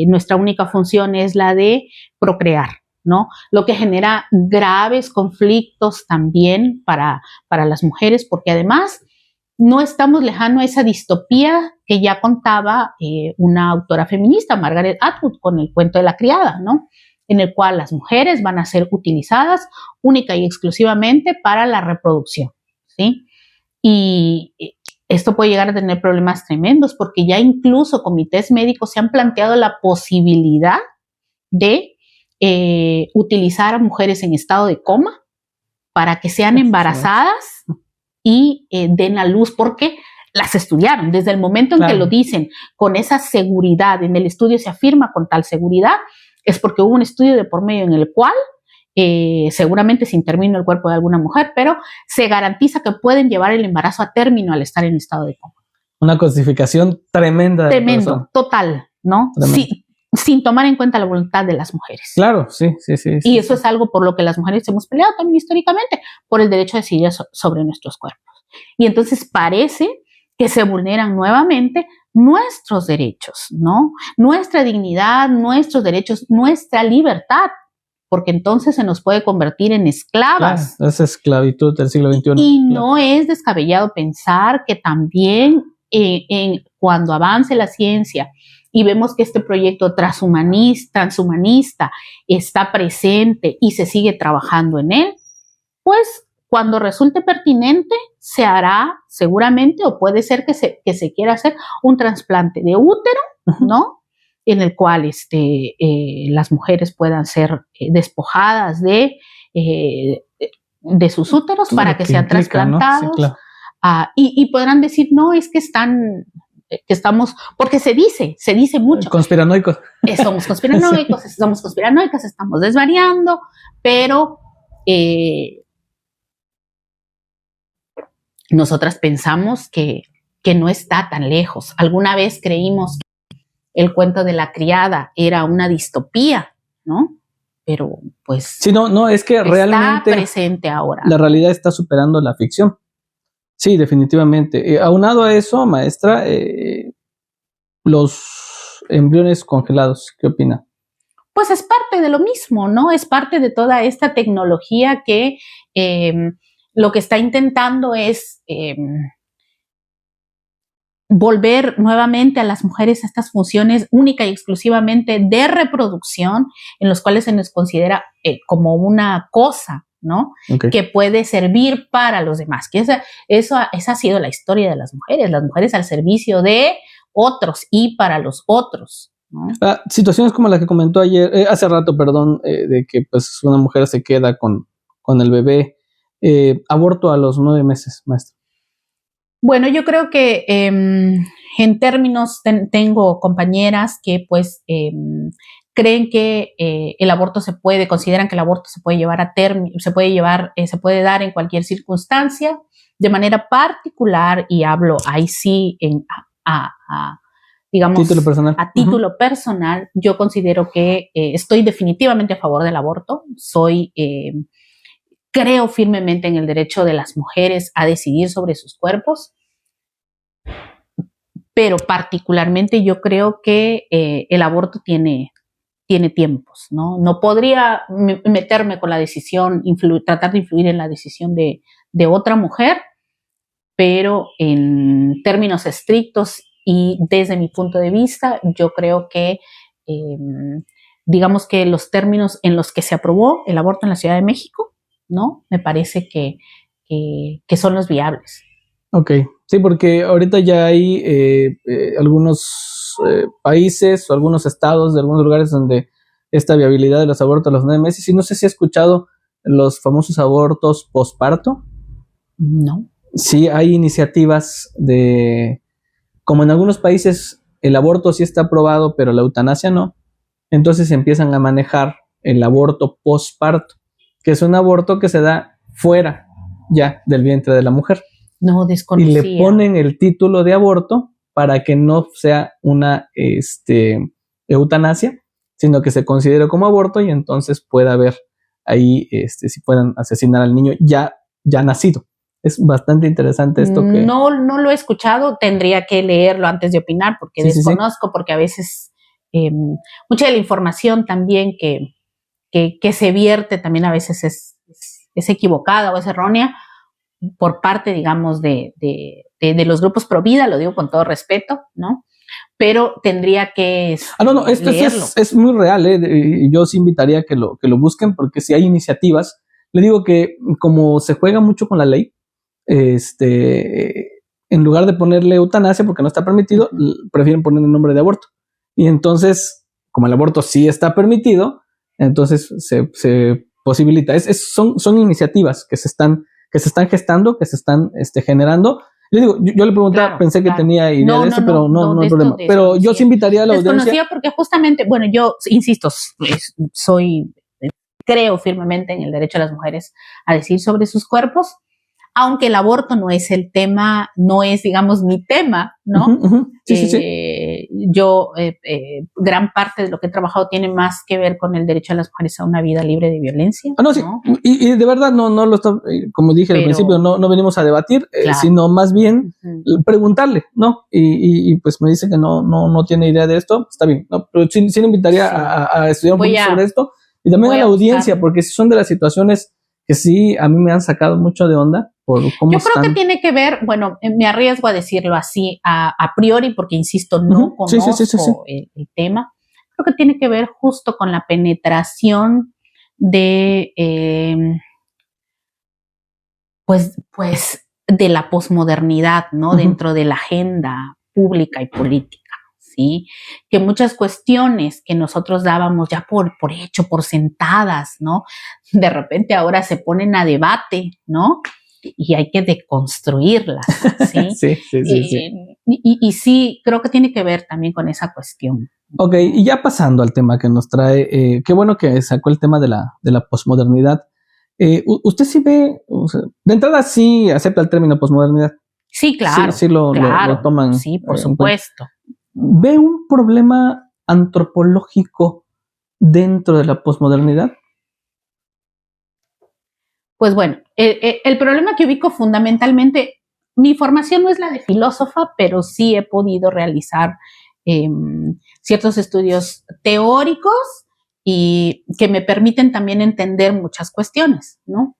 nuestra única función es la de procrear, ¿no? Lo que genera graves conflictos también para las mujeres, porque además no estamos lejano a esa distopía que ya contaba una autora feminista, Margaret Atwood, con el cuento de la criada, ¿no?, en el cual las mujeres van a ser utilizadas única y exclusivamente para la reproducción, ¿sí? Y esto puede llegar a tener problemas tremendos porque ya incluso comités médicos se han planteado la posibilidad de utilizar a mujeres en estado de coma para que sean embarazadas y den a luz, porque las estudiaron desde el momento en que lo dicen con esa seguridad, en el estudio se afirma con tal seguridad, es porque hubo un estudio de por medio en el cual seguramente se intervino el cuerpo de alguna mujer, pero se garantiza que pueden llevar el embarazo a término al estar en estado de coma. Una cosificación tremenda. Tremendo, total, ¿no? Sí, sin tomar en cuenta la voluntad de las mujeres. Claro, sí. Y eso es algo por lo que las mujeres hemos peleado también históricamente, por el derecho a decidir sobre nuestros cuerpos. Y entonces parece que se vulneran nuevamente nuestros derechos, ¿no? Nuestra dignidad, nuestros derechos, nuestra libertad, porque entonces se nos puede convertir en esclavas. Claro, esa esclavitud del siglo XXI. Y no es descabellado pensar que también cuando avance la ciencia y vemos que este proyecto transhumanista está presente y se sigue trabajando en él, pues cuando resulte pertinente se hará seguramente, o puede ser que se quiera hacer un trasplante de útero, ¿no? en el cual las mujeres puedan ser despojadas de sus úteros para que sean trasplantados, ¿no? Sí, claro. Y podrán decir, no, es que estamos, porque se dice mucho. Conspiranoicos. Somos conspiranoicos, sí. Somos conspiranoicas, estamos desvariando, pero nosotras pensamos que no está tan lejos. Alguna vez creímos que el cuento de la criada era una distopía, ¿no? Pero pues sí, no, es que realmente está presente ahora. La realidad está superando la ficción. Sí, definitivamente. Aunado a eso, maestra, los embriones congelados, ¿qué opina? Pues es parte de lo mismo, ¿no? Es parte de toda esta tecnología que lo que está intentando es volver nuevamente a las mujeres a estas funciones única y exclusivamente de reproducción, en los cuales se nos considera como una cosa, ¿no? Okay. Que puede servir para los demás. Que esa ha sido la historia de las mujeres al servicio de otros y para los otros, ¿no? Situaciones como la que comentó hace rato, de que pues una mujer se queda con el bebé, aborto a los 9 meses, maestra. Bueno, yo creo que en términos, tengo compañeras que pues creen que el aborto consideran que el aborto se puede llevar a término, se puede dar en cualquier circunstancia, de manera particular, y hablo ahí sí digamos, a título personal, yo considero que estoy definitivamente a favor del aborto, creo firmemente en el derecho de las mujeres a decidir sobre sus cuerpos, pero particularmente yo creo que el aborto tiene tiempos, ¿no? No podría meterme con la decisión, tratar de influir en la decisión de otra mujer, pero en términos estrictos y desde mi punto de vista, yo creo que digamos que los términos en los que se aprobó el aborto en la Ciudad de México, ¿no? Me parece que son los viables. Ok, sí, porque ahorita ya hay algunos países o algunos estados de algunos lugares donde esta viabilidad de los abortos a los 9 meses, y no sé si ha escuchado los famosos abortos posparto. No. Sí, hay iniciativas como en algunos países el aborto sí está aprobado, pero la eutanasia no, entonces empiezan a manejar el aborto posparto, que es un aborto que se da fuera ya del vientre de la mujer. No, desconocía. Y le ponen el título de aborto para que no sea una eutanasia, sino que se considere como aborto, y entonces pueda haber ahí, si puedan asesinar al niño ya nacido. Es bastante interesante esto que... No lo he escuchado, tendría que leerlo antes de opinar, porque desconozco, porque a veces mucha de la información también que se vierte también a veces es equivocada o es errónea por parte, digamos, de los grupos pro vida, lo digo con todo respeto, ¿no? Pero tendría que esto es muy real, yo sí invitaría a que lo busquen, porque si hay iniciativas, le digo que como se juega mucho con la ley, en lugar de ponerle eutanasia porque no está permitido, prefieren poner el nombre de aborto, y entonces, como el aborto sí está permitido, entonces se posibilita. Son iniciativas que se están gestando, que se están generando. Le digo, yo le preguntaba, claro, pensé que tenía idea de eso, pero no hay problema. Pero yo sí invitaría a la audiencia. Desconocía porque justamente, bueno, yo insisto, creo firmemente en el derecho de las mujeres a decidir sobre sus cuerpos, aunque el aborto no es el tema, no es, digamos, mi tema, ¿no? Sí. Yo, gran parte de lo que he trabajado tiene más que ver con el derecho de las mujeres a una vida libre de violencia. Sí. Y de verdad no lo está, como dije al principio, no venimos a debatir, claro, sino más bien preguntarle, ¿no? Y pues me dice que no tiene idea de esto, está bien, ¿no? Pero sí le invitaría a estudiar un poquito sobre esto, y también a la audiencia, porque son de las situaciones que sí a mí me han sacado mucho de onda por cómo yo creo que tiene que ver, bueno, me arriesgo a decirlo así a priori, porque insisto, no conozco el tema. Creo que tiene que ver justo con la penetración de pues de la posmodernidad, ¿no? Dentro de la agenda pública y política, ¿sí? Que muchas cuestiones que nosotros dábamos ya por hecho, por sentadas, ¿no? De repente ahora se ponen a debate, ¿no? Y hay que deconstruirlas, ¿sí? Sí. Y sí, creo que tiene que ver también con esa cuestión. Ok, y ya pasando al tema que nos trae, qué bueno que sacó el tema de la posmodernidad. ¿Usted sí ve, o sea, de entrada sí acepta el término posmodernidad? Sí, claro. Sí, lo toman. Sí, por supuesto. ¿Ve un problema antropológico dentro de la posmodernidad? Pues bueno, el problema que ubico fundamentalmente, mi formación no es la de filósofa, pero sí he podido realizar ciertos estudios teóricos y que me permiten también entender muchas cuestiones, ¿no?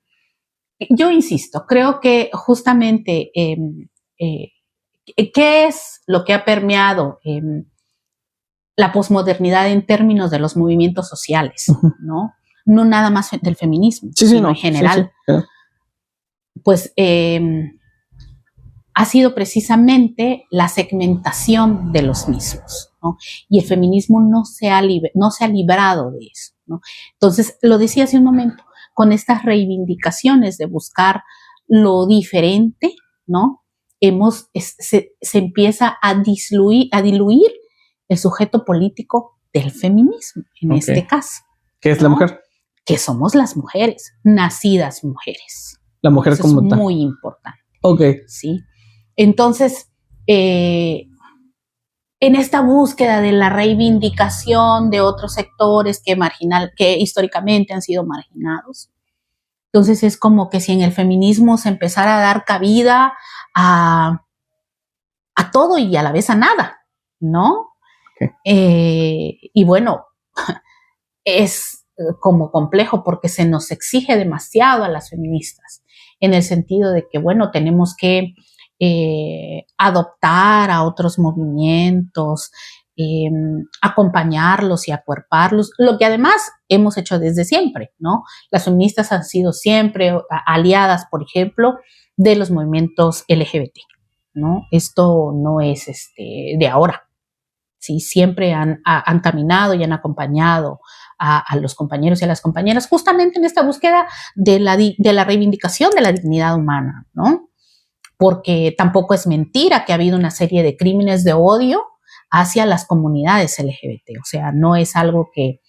Yo insisto, creo que justamente ¿qué es lo que ha permeado la posmodernidad en términos de los movimientos sociales, ¿no? No nada más del feminismo, sino en general. Sí. Pues ha sido precisamente la segmentación de los mismos, ¿no? Y el feminismo no se ha librado de eso, ¿no? Entonces, lo decía hace un momento, con estas reivindicaciones de buscar lo diferente, ¿no? Se empieza a diluir el sujeto político del feminismo, en este caso. ¿Qué es, ¿no?, la mujer? Que somos las mujeres, nacidas mujeres. La mujer como tal. Es muy importante. Ok. ¿Sí? Entonces, en esta búsqueda de la reivindicación de otros sectores que históricamente han sido marginados, entonces es como que si en el feminismo se empezara a dar cabida a todo y a la vez a nada, ¿no? Okay. Y bueno, es como complejo porque se nos exige demasiado a las feministas, en el sentido de que, bueno, tenemos que adoptar a otros movimientos, acompañarlos y acuerparlos, lo que además hemos hecho desde siempre, ¿no? Las feministas han sido siempre aliadas, por ejemplo, de los movimientos LGBT, ¿no? Esto no es de ahora, ¿sí? Siempre han caminado y han acompañado a los compañeros y a las compañeras justamente en esta búsqueda de la reivindicación de la dignidad humana, ¿no? Porque tampoco es mentira que ha habido una serie de crímenes de odio hacia las comunidades LGBT, o sea, no es algo que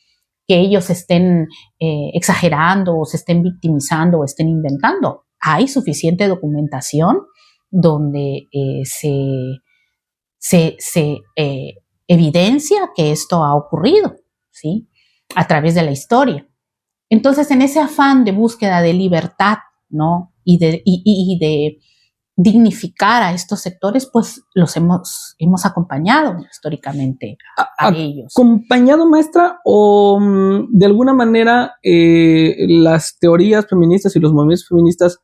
ellos estén exagerando o se estén victimizando o estén inventando. Hay suficiente documentación donde se evidencia que esto ha ocurrido, ¿sí? A través de la historia. Entonces, en ese afán de búsqueda de libertad, ¿no? Y de dignificar a estos sectores, pues los hemos acompañado históricamente a ellos. ¿Acompañado, maestra, o de alguna manera las teorías feministas y los movimientos feministas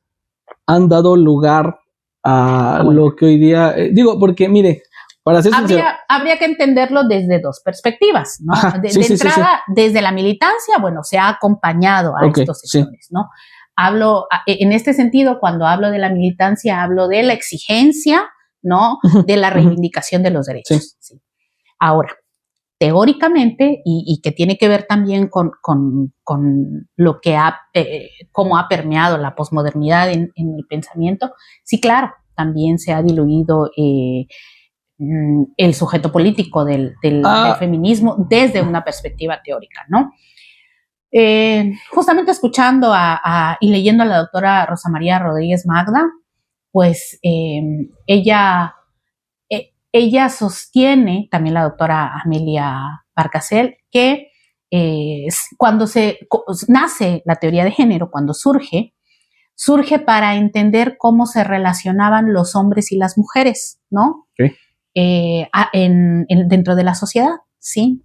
han dado lugar a lo que hoy día, digo, porque mire, para ser sincero, habría que entenderlo desde dos perspectivas, ¿no? Ajá, de entrada, desde la militancia, bueno, se ha acompañado a estos sectores, ¿no? Hablo, en este sentido, cuando hablo de la militancia, hablo de la exigencia, ¿no? De la reivindicación de los derechos. Sí. Ahora, teóricamente, y que tiene que ver también con lo que cómo ha permeado la posmodernidad en el pensamiento, sí, claro, también se ha diluido el sujeto político del feminismo desde una perspectiva teórica, ¿no? Justamente escuchando y leyendo a la doctora Rosa María Rodríguez Magda, pues ella sostiene, también la doctora Amelia Barcasel, que cuando nace la teoría de género, cuando surge para entender cómo se relacionaban los hombres y las mujeres, ¿no? Okay. Dentro de la sociedad, ¿sí?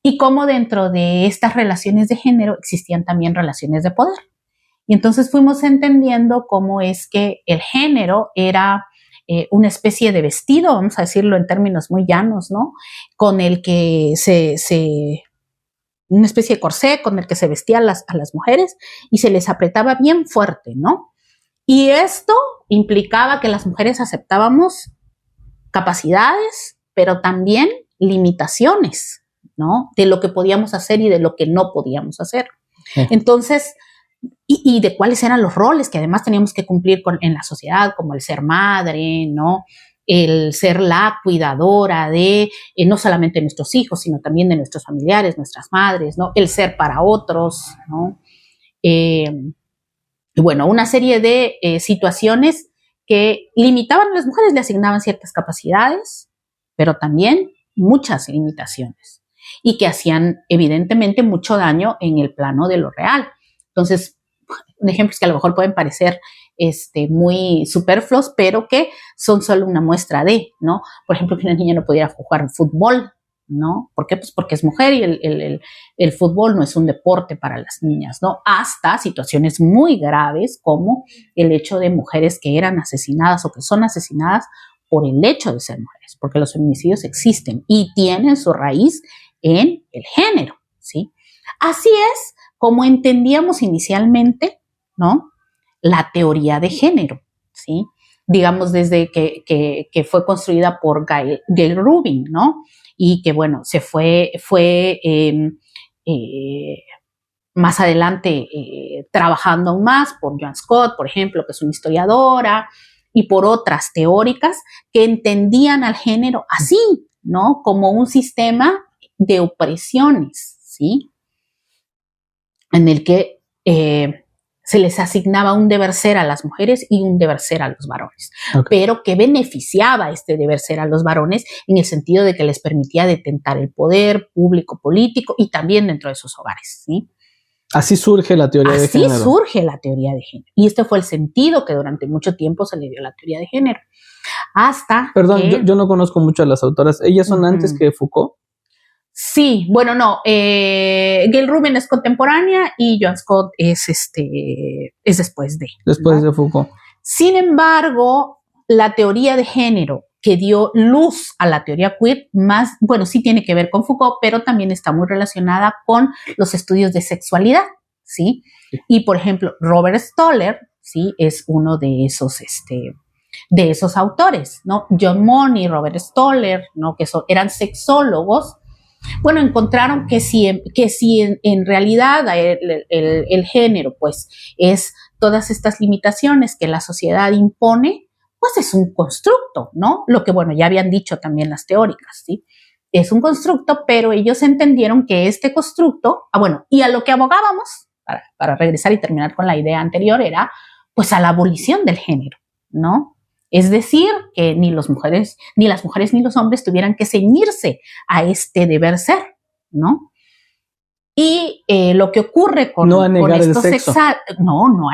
Y cómo dentro de estas relaciones de género existían también relaciones de poder. Y entonces fuimos entendiendo cómo es que el género era una especie de vestido, vamos a decirlo en términos muy llanos, ¿no? Con el que una especie de corsé con el que se vestían a las mujeres y se les apretaba bien fuerte, ¿no? Y esto implicaba que las mujeres aceptábamos capacidades, pero también limitaciones, ¿no? De lo que podíamos hacer y de lo que no podíamos hacer. Entonces, y de cuáles eran los roles que además teníamos que cumplir en la sociedad, como el ser madre, ¿no? El ser la cuidadora de no solamente de nuestros hijos, sino también de nuestros familiares, nuestras madres, ¿no? El ser para otros, ¿no? Bueno, una serie de situaciones que limitaban a las mujeres, le asignaban ciertas capacidades, pero también muchas limitaciones y que hacían evidentemente mucho daño en el plano de lo real. Entonces, ejemplos que a lo mejor pueden parecer muy superfluos, pero que son solo una muestra de, ¿no? Por ejemplo, que una niña no pudiera jugar fútbol, ¿no? ¿Por qué? Pues porque es mujer y el fútbol no es un deporte para las niñas, ¿no? Hasta situaciones muy graves como el hecho de mujeres que eran asesinadas o que son asesinadas por el hecho de ser mujeres, porque los feminicidios existen y tienen su raíz en el género, ¿sí? Así es como entendíamos inicialmente, ¿no? La teoría de género, ¿sí? Digamos, desde que fue construida por Gail Rubin, ¿no? Y que, bueno, se fue más adelante trabajando aún más por Joan Scott, por ejemplo, que es una historiadora, y por otras teóricas que entendían al género así, ¿no? Como un sistema de opresiones, ¿sí? En el que se les asignaba un deber ser a las mujeres y un deber ser a los varones, pero que beneficiaba este deber ser a los varones en el sentido de que les permitía detentar el poder público, político y también dentro de sus hogares, ¿sí? Así surge la teoría de género. Así surge la teoría de género. Y este fue el sentido que durante mucho tiempo se le dio a la teoría de género. Hasta Perdón, yo no conozco mucho a las autoras. ¿Ellas son antes que Foucault? Sí, bueno, no. Gail Rubin es contemporánea y Joan Scott es después de. Después, ¿no?, de Foucault. Sin embargo, la teoría de género que dio luz a la teoría queer, sí tiene que ver con Foucault, pero también está muy relacionada con los estudios de sexualidad, ¿sí? Y, por ejemplo, Robert Stoller, ¿sí? Es uno de esos autores, ¿no? John Money y Robert Stoller, ¿no? Que eran sexólogos. Bueno, encontraron que si en realidad el género, pues, es todas estas limitaciones que la sociedad impone, pues es un constructo, ¿no? Lo que, bueno, ya habían dicho también las teóricas, ¿sí? Es un constructo, pero ellos entendieron que este constructo, y a lo que abogábamos, para regresar y terminar con la idea anterior, era, pues, a la abolición del género, ¿no? Es decir, que ni las mujeres ni los hombres tuvieran que ceñirse a este deber ser, ¿no? Y lo que ocurre con estos no a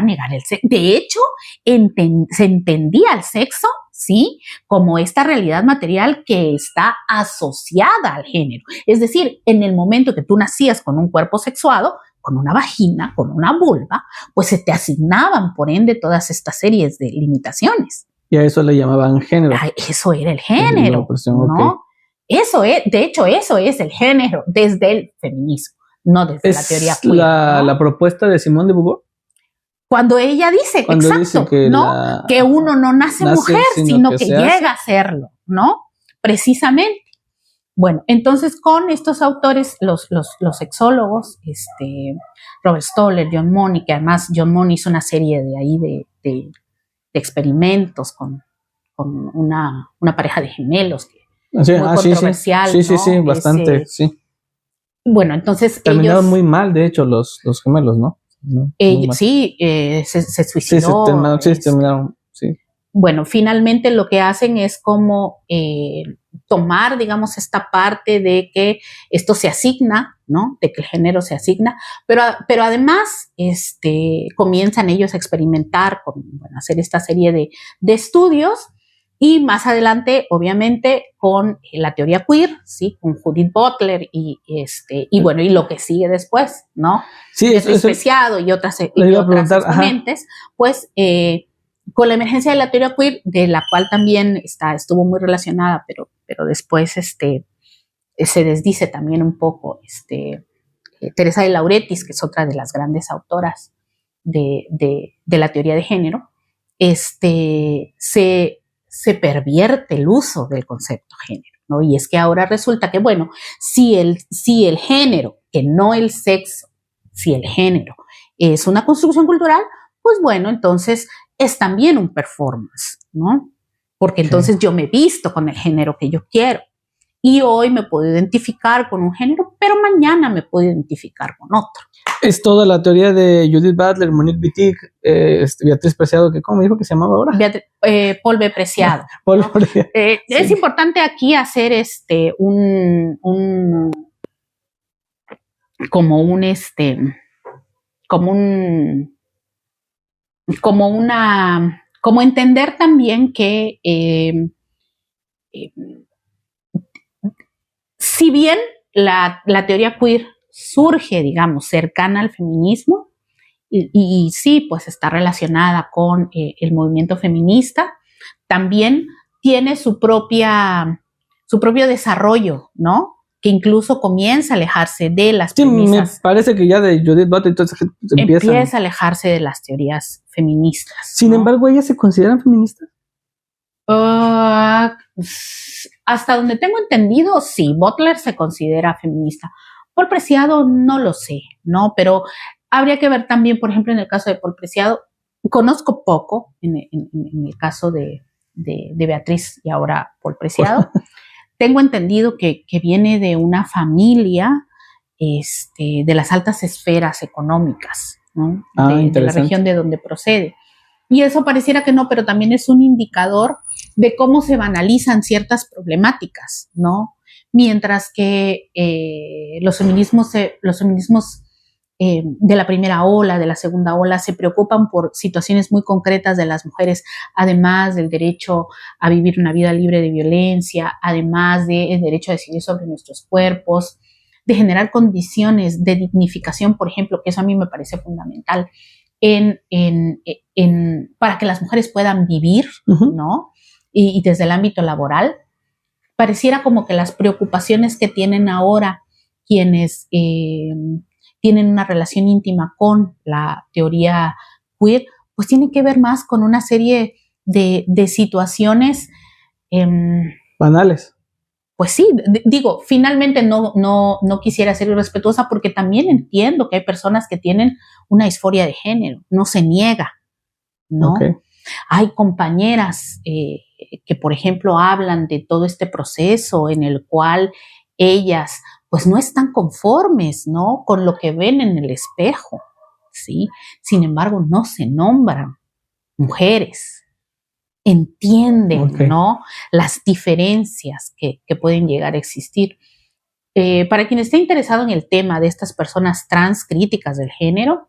negar el sexo. De hecho, se entendía el sexo, ¿sí?, como esta realidad material que está asociada al género. Es decir, en el momento que tú nacías con un cuerpo sexuado, con una vagina, con una vulva, pues se te asignaban, por ende, todas estas series de limitaciones. Y a eso le llamaban género. Eso era el género, ¿no? Okay. De hecho, eso es el género desde el feminismo, no desde la teoría queer. La propuesta de Simone de Beauvoir. Cuando ella dice, exacto, que uno no nace mujer, sino que llega a serlo, ¿no? Precisamente. Bueno, entonces con estos autores, los sexólogos, Robert Stoller, John Money, que además John Money hizo una serie de experimentos con una pareja de gemelos muy controversial. Sí, bastante, sí. Bueno, entonces terminaron muy mal, de hecho, los gemelos, ¿no? Se suicidó. Terminaron, sí. Bueno, finalmente lo que hacen es como tomar, digamos, esta parte de que esto se asigna, ¿no? De que el género se asigna, pero además comienzan ellos a experimentar, hacer esta serie de estudios y más adelante, obviamente, con la teoría queer, ¿sí? Con Judith Butler y lo que sigue después, ¿no? Sí, Despreciado y otras exponentes, pues con la emergencia de la teoría queer, de la cual también estuvo muy relacionada, pero después se desdice también un poco Teresa de Lauretis, que es otra de las grandes autoras de la teoría de género, se pervierte el uso del concepto género, ¿no? Y es que ahora resulta que, bueno, si el género, que no el sexo, si el género es una construcción cultural, pues bueno, entonces es también un performance, ¿no? Porque entonces yo me visto con el género que yo quiero. Y hoy me puedo identificar con un género, pero mañana me puedo identificar con otro. Es toda la teoría de Judith Butler, Monique Wittig, Beatriz Preciado, que ¿cómo me dijo que se llamaba ahora? Paul B. Preciado. Paul ¿no? Preciado. Sí. Es importante aquí hacer como entender también que si bien la teoría queer surge, digamos, cercana al feminismo, y sí, pues está relacionada con el movimiento feminista, también tiene su propio desarrollo, ¿no? Que incluso comienza a alejarse de las premisas. Sí, me parece que ya de Judith Butler entonces empieza a alejarse de las teorías feministas. Sin embargo, ¿ellas se consideran feministas? Hasta donde tengo entendido, sí, Butler se considera feminista. Paul Preciado no lo sé, ¿no? Pero habría que ver también, por ejemplo, en el caso de Paul Preciado, conozco poco en el caso de Beatriz y ahora Paul Preciado. Tengo entendido que viene de una familia de las altas esferas económicas, ¿no? De la región de donde procede. Y eso pareciera que no, pero también es un indicador de cómo se banalizan ciertas problemáticas, ¿no? Mientras que los feminismos de la primera ola, de la segunda ola, se preocupan por situaciones muy concretas de las mujeres, además del derecho a vivir una vida libre de violencia, además del derecho a decidir sobre nuestros cuerpos, de generar condiciones de dignificación, por ejemplo, que eso a mí me parece fundamental, para que las mujeres puedan vivir, ¿no? Y desde el ámbito laboral, pareciera como que las preocupaciones que tienen ahora quienes tienen una relación íntima con la teoría queer, pues tienen que ver más con una serie de situaciones banales. Pues sí, digo, finalmente no quisiera ser irrespetuosa porque también entiendo que hay personas que tienen una disforia de género, no se niega, ¿no? Okay. Hay compañeras que, por ejemplo, hablan de todo este proceso en el cual ellas, pues, no están conformes, ¿no? Con lo que ven en el espejo, ¿sí? Sin embargo, no se nombran mujeres. Entienden, okay, ¿no? Las diferencias que pueden llegar a existir. Para quien esté interesado en el tema de estas personas trans críticas del género,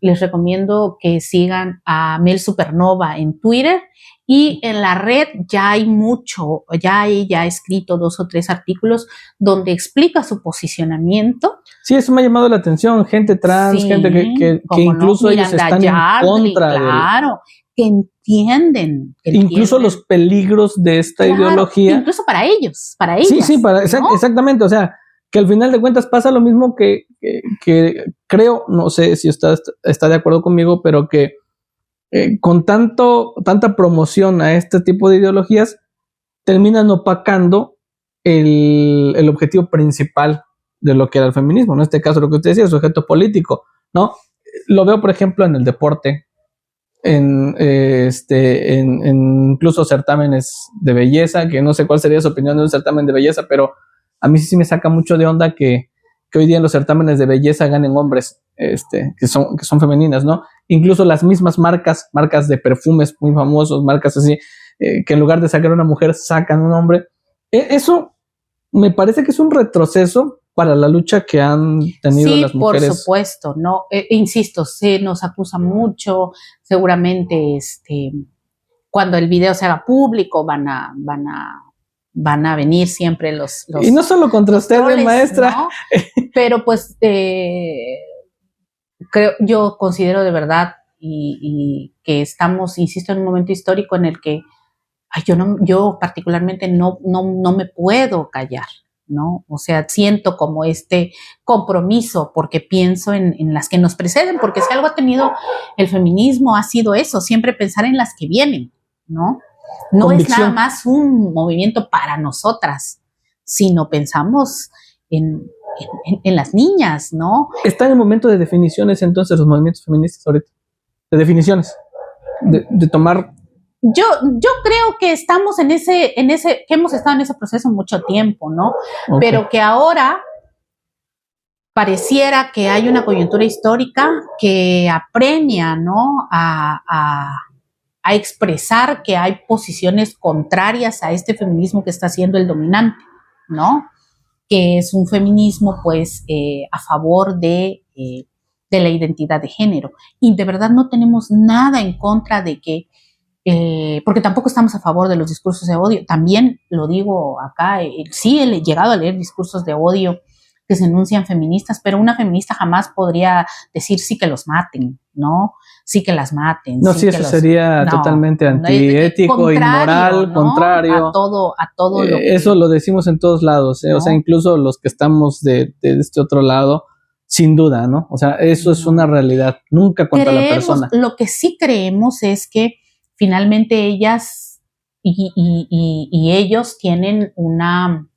les recomiendo que sigan a Mel Supernova en Twitter y en la red ella ha escrito 2 o 3 artículos donde explica su posicionamiento. Sí, eso me ha llamado la atención, gente trans, sí, gente que incluso ellos están Yardley, en contra claro, que entienden. Incluso los peligros de esta ideología. Incluso para ellos, para ellas. Sí, ¿no? Exactamente, o sea, que al final de cuentas pasa lo mismo que creo, no sé si está de acuerdo conmigo, pero que con tanta promoción a este tipo de ideologías, terminan opacando el objetivo principal de lo que era el feminismo, en este caso lo que usted decía, el sujeto político, ¿no? Lo veo, por ejemplo, en el deporte, en incluso certámenes de belleza, que no sé cuál sería su opinión de un certamen de belleza, pero a mí sí me saca mucho de onda que hoy día en los certámenes de belleza ganen hombres que son femeninas, ¿no? Incluso las mismas marcas de perfumes muy famosos, marcas así, que en lugar de sacar a una mujer sacan un hombre. Eso me parece que es un retroceso para la lucha que han tenido las mujeres. Sí, por supuesto, ¿no? Insisto, se nos acusa mucho, seguramente cuando el video se haga público van a venir siempre los y no solo contra usted, troles, maestra, ¿no? Pero pues yo considero de verdad y que estamos, insisto, en un momento histórico en el que yo particularmente no me puedo callar, ¿no? O sea, siento como este compromiso porque pienso en las que nos preceden, porque si algo ha tenido el feminismo ha sido eso, siempre pensar en las que vienen, ¿no? No convicción. Es nada más un movimiento para nosotras, sino pensamos en las niñas, ¿no? Están en momento de definiciones entonces los movimientos feministas ahorita, de definiciones, de tomar. Yo creo que estamos que hemos estado en ese proceso mucho tiempo, ¿no? Okay. Pero que ahora pareciera que hay una coyuntura histórica que apremia, ¿no? A expresar que hay posiciones contrarias a este feminismo que está siendo el dominante, ¿no? Que es un feminismo, pues, a favor de la identidad de género. Y de verdad no tenemos nada en contra de que, porque tampoco estamos a favor de los discursos de odio. También lo digo acá, sí he llegado a leer discursos de odio que se enuncian feministas, pero una feminista jamás podría decir sí que los maten, ¿no? Sí que las maten. No, sí, eso sería totalmente antiético, inmoral, ¿no? Contrario. A todo lo que... Eso lo decimos en todos lados, ¿no? O sea, incluso los que estamos de este otro lado, sin duda, ¿no? O sea, eso es una realidad, nunca contra la persona. Lo que sí creemos es que finalmente ellas y ellos tienen una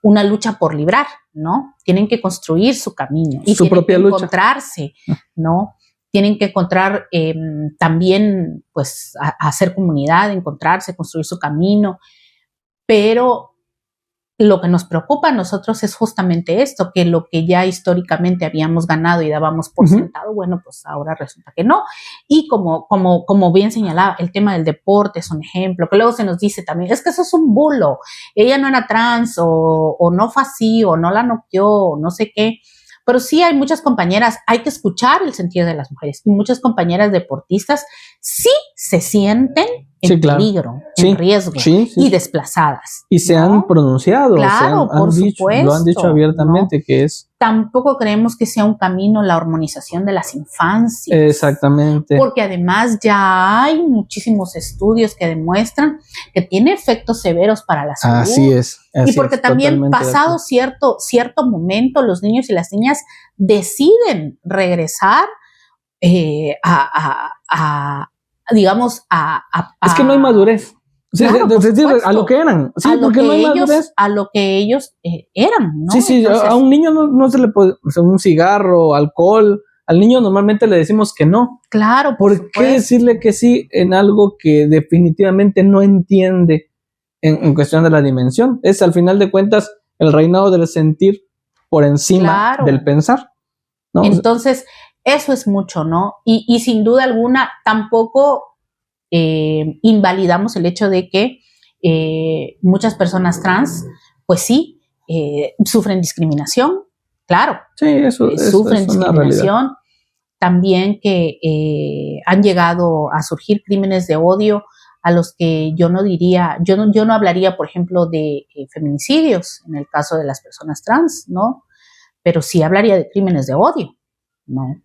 lucha por librar, ¿no? Tienen que construir su camino y su propia lucha. Encontrarse, ¿no? Tienen que encontrar también, pues, hacer comunidad, encontrarse, construir su camino, pero lo que nos preocupa a nosotros es justamente esto, que lo que ya históricamente habíamos ganado y dábamos por sentado, bueno, pues ahora resulta que no. Y como bien señalaba, el tema del deporte es un ejemplo, que luego se nos dice también, es que eso es un bulo, ella no era trans, o no fue así, o no la noqueó, o no sé qué. Pero sí hay muchas compañeras, hay que escuchar el sentido de las mujeres, y muchas compañeras deportistas sí se sienten en peligro, en riesgo y desplazadas. Y se han pronunciado, claro, por supuesto, lo han dicho abiertamente, ¿no? Que es... Tampoco creemos que sea un camino la hormonización de las infancias. Exactamente. Porque además ya hay muchísimos estudios que demuestran que tiene efectos severos para la salud. Así es. Y porque también pasado cierto momento los niños y las niñas deciden regresar digamos, es que no hay madurez. Claro, a lo que eran. Sí, porque no hay madurez. A lo que ellos eran, ¿no? Sí, entonces, a un niño no se le puede, o sea, un cigarro, alcohol, al niño normalmente le decimos que no. Claro, ¿por qué decirle que sí en algo que definitivamente no entiende en cuestión de la dimensión? Es, al final de cuentas, el reinado del sentir por encima del pensar, ¿no? Entonces, eso es mucho, ¿no? Y sin duda alguna tampoco invalidamos el hecho de que muchas personas trans, pues sí, sufren discriminación, claro. Sí, eso sufren es una discriminación. realidad. También que han llegado a surgir crímenes de odio a los que yo no hablaría, por ejemplo, de feminicidios en el caso de las personas trans, ¿no? Pero sí hablaría de crímenes de odio, ¿no?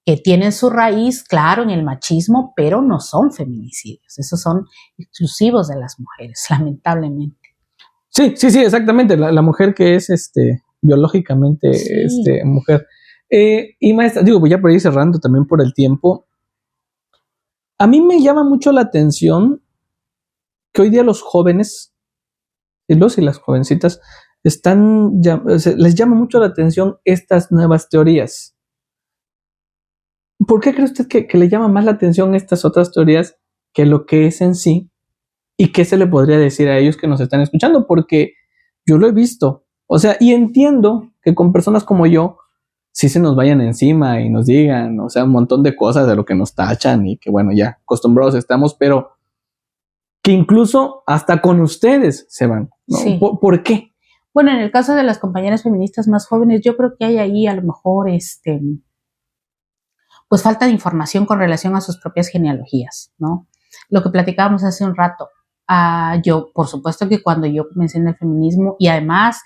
Que tienen su raíz, claro, en el machismo, pero no son feminicidios. Esos son exclusivos de las mujeres, lamentablemente. Sí, exactamente. La mujer que es biológicamente mujer. Y maestra, digo, voy a por ir cerrando también por el tiempo. A mí me llama mucho la atención que hoy día los jóvenes, y las jovencitas, les llama mucho la atención estas nuevas teorías. ¿Por qué cree usted que le llama más la atención estas otras teorías que lo que es en sí? ¿Y qué se le podría decir a ellos que nos están escuchando? Porque yo lo he visto. O sea, y entiendo que con personas como yo, sí se nos vayan encima y nos digan, o sea, un montón de cosas de lo que nos tachan y que, bueno, ya acostumbrados estamos, pero que incluso hasta con ustedes se van, ¿no? Sí. ¿Por qué? Bueno, en el caso de las compañeras feministas más jóvenes, yo creo que hay ahí a lo mejor pues falta de información con relación a sus propias genealogías, ¿no? Lo que platicábamos hace un rato. Yo, por supuesto que cuando yo comencé en el feminismo, y además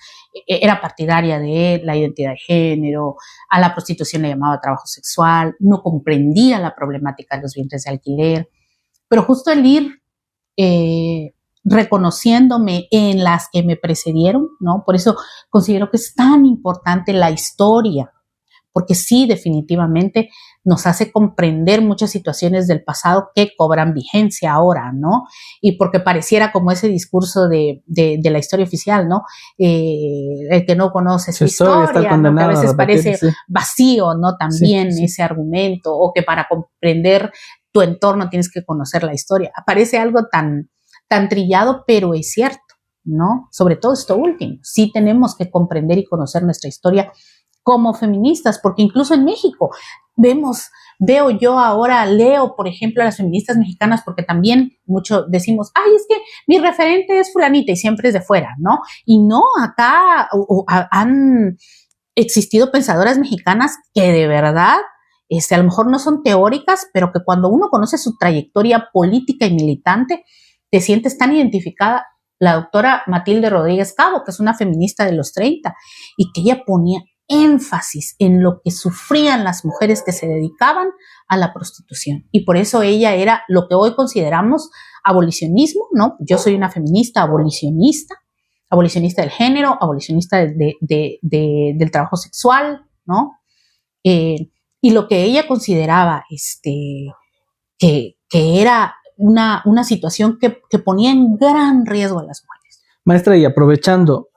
era partidaria de la identidad de género, a la prostitución le llamaba trabajo sexual, no comprendía la problemática de los vientres de alquiler, pero justo el ir reconociéndome en las que me precedieron, ¿no? Por eso considero que es tan importante la historia, porque sí, definitivamente nos hace comprender muchas situaciones del pasado que cobran vigencia ahora, ¿no? Y porque pareciera como ese discurso de la historia oficial, ¿no? El que no conoce su historia, ¿no? Que a veces parece vacío, ¿no? También ese argumento, o que para comprender tu entorno tienes que conocer la historia. Parece algo tan trillado, pero es cierto, ¿no? Sobre todo esto último, sí tenemos que comprender y conocer nuestra historia como feministas, porque incluso en México veo yo ahora, leo, por ejemplo, a las feministas mexicanas, porque también mucho decimos, ay, es que mi referente es fulanita y siempre es de fuera, ¿no? Y no, acá han existido pensadoras mexicanas que de verdad, a lo mejor no son teóricas, pero que cuando uno conoce su trayectoria política y militante, te sientes tan identificada. La doctora Matilde Rodríguez Cabo, que es una feminista de los 30, y que ella ponía énfasis en lo que sufrían las mujeres que se dedicaban a la prostitución. Y por eso ella era lo que hoy consideramos abolicionismo, ¿no? Yo soy una feminista abolicionista del género, abolicionista del trabajo sexual, ¿no? Y lo que ella consideraba que era una situación que ponía en gran riesgo a las mujeres. Maestra, y aprovechando,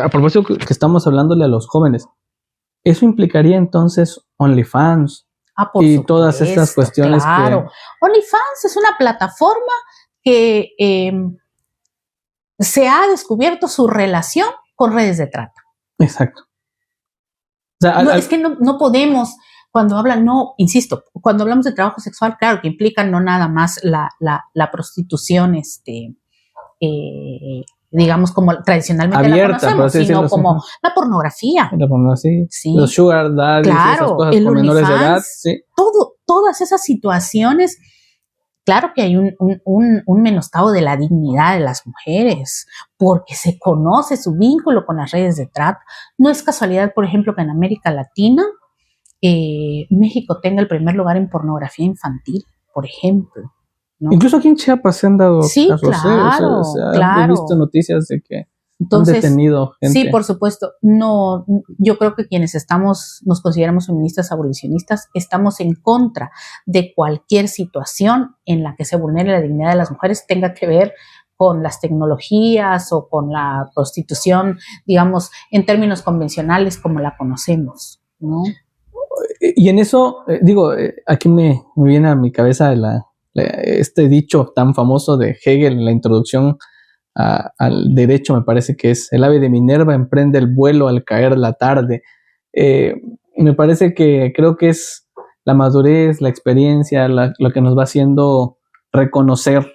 a propósito que estamos hablándole a los jóvenes, ¿eso implicaría entonces OnlyFans y todas estas cuestiones? Claro, OnlyFans es una plataforma que se ha descubierto su relación con redes de trata. Exacto. O sea, es que no podemos, cuando hablan, insisto, cuando hablamos de trabajo sexual, claro, que implica no nada más la prostitución, digamos, como tradicionalmente abierta, la conocemos, sino como la pornografía. Sí. Los sugar daddies, esas cosas con menores de edad. Sí. Todas esas situaciones, claro que hay un menoscabo de la dignidad de las mujeres, porque se conoce su vínculo con las redes de trata. No es casualidad, por ejemplo, que en América Latina México tenga el primer lugar en pornografía infantil, por ejemplo, ¿no? Incluso aquí en Chiapas se han dado casos, claro, he visto noticias de que han detenido gente. Sí, por supuesto. No, yo creo que quienes nos consideramos feministas abolicionistas, estamos en contra de cualquier situación en la que se vulnere la dignidad de las mujeres, tenga que ver con las tecnologías o con la prostitución, digamos, en términos convencionales como la conocemos, ¿no? Y en eso, aquí me viene a mi cabeza este dicho tan famoso de Hegel en la introducción al derecho, me parece que es: el ave de Minerva emprende el vuelo al caer la tarde. Me parece que creo que es la madurez, la experiencia, lo que nos va haciendo reconocer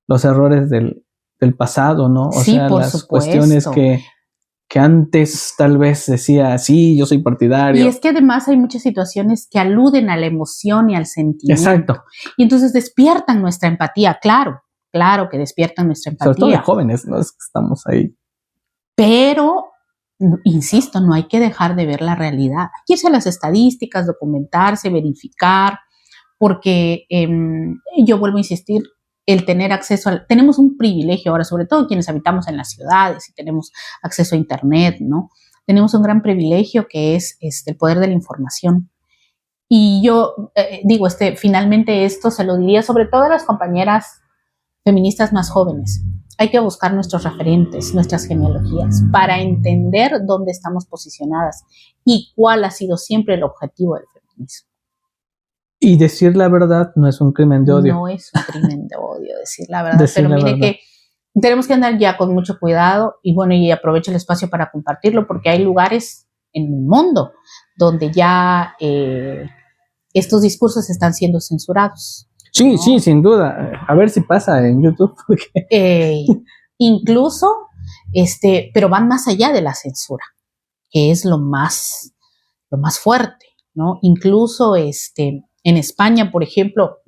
los errores del pasado, ¿no? Sí, por las supuesto. Cuestiones que antes tal vez decía, sí, yo soy partidario. Y es que además hay muchas situaciones que aluden a la emoción y al sentimiento. Exacto. Y entonces despiertan nuestra empatía, claro que despiertan nuestra empatía. Sobre todo de jóvenes, ¿no? Es que estamos ahí. Pero, insisto, no hay que dejar de ver la realidad. Hay que irse a las estadísticas, documentarse, verificar, porque yo vuelvo a insistir, el tener acceso tenemos un privilegio ahora, sobre todo quienes habitamos en las ciudades y tenemos acceso a internet, ¿no? Tenemos un gran privilegio que es el poder de la información. Y yo finalmente esto se lo diría sobre todo a las compañeras feministas más jóvenes. Hay que buscar nuestros referentes, nuestras genealogías, para entender dónde estamos posicionadas y cuál ha sido siempre el objetivo del feminismo. Y decir la verdad no es un crimen de odio. No es un crimen de odio decir la verdad, pero mire que tenemos que andar ya con mucho cuidado y aprovecho el espacio para compartirlo, porque hay lugares en el mundo donde ya estos discursos están siendo censurados. Sí, ¿no? Sí, sin duda. A ver si pasa en YouTube. Incluso, pero van más allá de la censura, que es lo más fuerte, ¿no? Incluso en España, por ejemplo,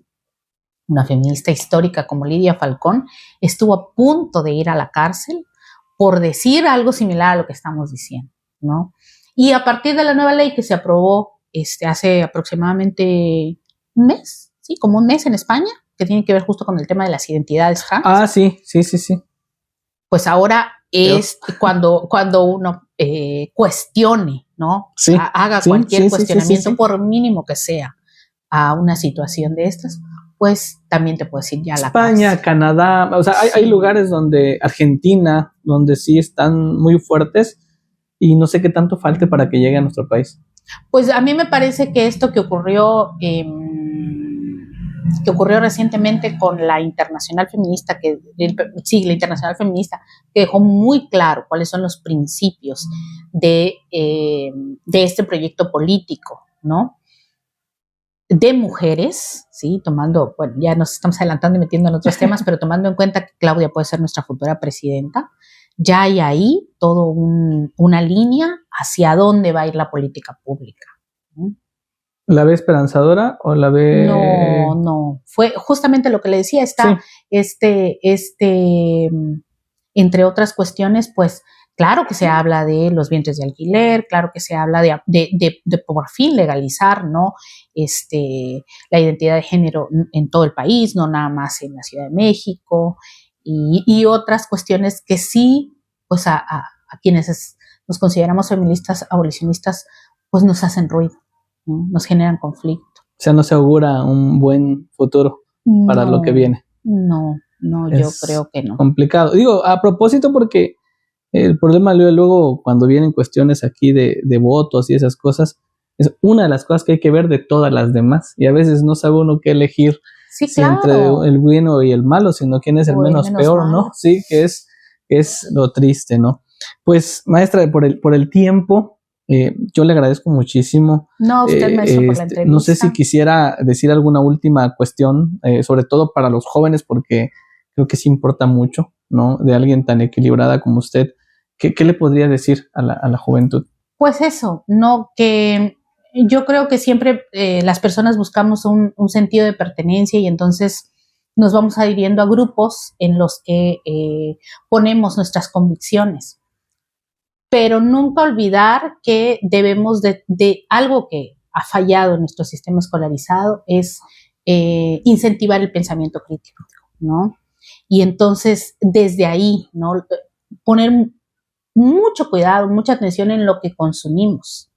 una feminista histórica como Lidia Falcón estuvo a punto de ir a la cárcel por decir algo similar a lo que estamos diciendo, ¿no? Y a partir de la nueva ley que se aprobó hace aproximadamente un mes, ¿sí? Como un mes en España, que tiene que ver justo con el tema de las identidades trans. Ah, sí. Pues ahora es cuando uno cuestione, ¿no? Sí, Haga cualquier cuestionamiento, por mínimo que sea, a una situación de estas, pues también te puedes ir ya a la España, paz. Canadá, o sea, hay lugares donde, Argentina, donde sí están muy fuertes y no sé qué tanto falte para que llegue a nuestro país. Pues a mí me parece que esto que ocurrió recientemente con la Internacional Feminista, la Internacional Feminista, que dejó muy claro cuáles son los principios de este proyecto político, ¿no? De mujeres, ¿sí? Tomando, bueno, ya nos estamos adelantando y metiendo en otros temas, pero tomando en cuenta que Claudia puede ser nuestra futura presidenta, ya hay ahí todo una línea hacia dónde va a ir la política pública. ¿La ve esperanzadora o la ve...? No. Fue justamente lo que le decía, está entre otras cuestiones, pues claro que se habla de los vientres de alquiler, claro que se habla de por fin legalizar, ¿no? La identidad de género en todo el país, no nada más en la Ciudad de México, y otras cuestiones que sí, pues a quienes nos consideramos feministas, abolicionistas, pues nos hacen ruido, ¿no? Nos generan conflicto. O sea, no se augura un buen futuro para lo que viene. No, yo creo que no. Complicado. Digo, a propósito, porque el problema luego cuando vienen cuestiones aquí de votos y esas cosas, es una de las cosas que hay que ver de todas las demás. Y a veces no sabe uno qué elegir, sí, claro, entre el bueno y el malo, sino quién es el menos peor, malo, ¿no? Sí, que es lo triste, ¿no? Pues, maestra, por el tiempo, yo le agradezco muchísimo. No, usted me hizo por la entrevista. No sé si quisiera decir alguna última cuestión, sobre todo para los jóvenes, porque creo que sí importa mucho, ¿no? De alguien tan equilibrada como usted. ¿Qué le podría decir a la juventud? Pues eso, no, que yo creo que siempre las personas buscamos un sentido de pertenencia y entonces nos vamos adhiriendo a grupos en los que ponemos nuestras convicciones. Pero nunca olvidar que debemos de algo que ha fallado en nuestro sistema escolarizado es incentivar el pensamiento crítico, ¿no? Y entonces desde ahí, ¿no? Poner mucho cuidado, mucha atención en lo que consumimos,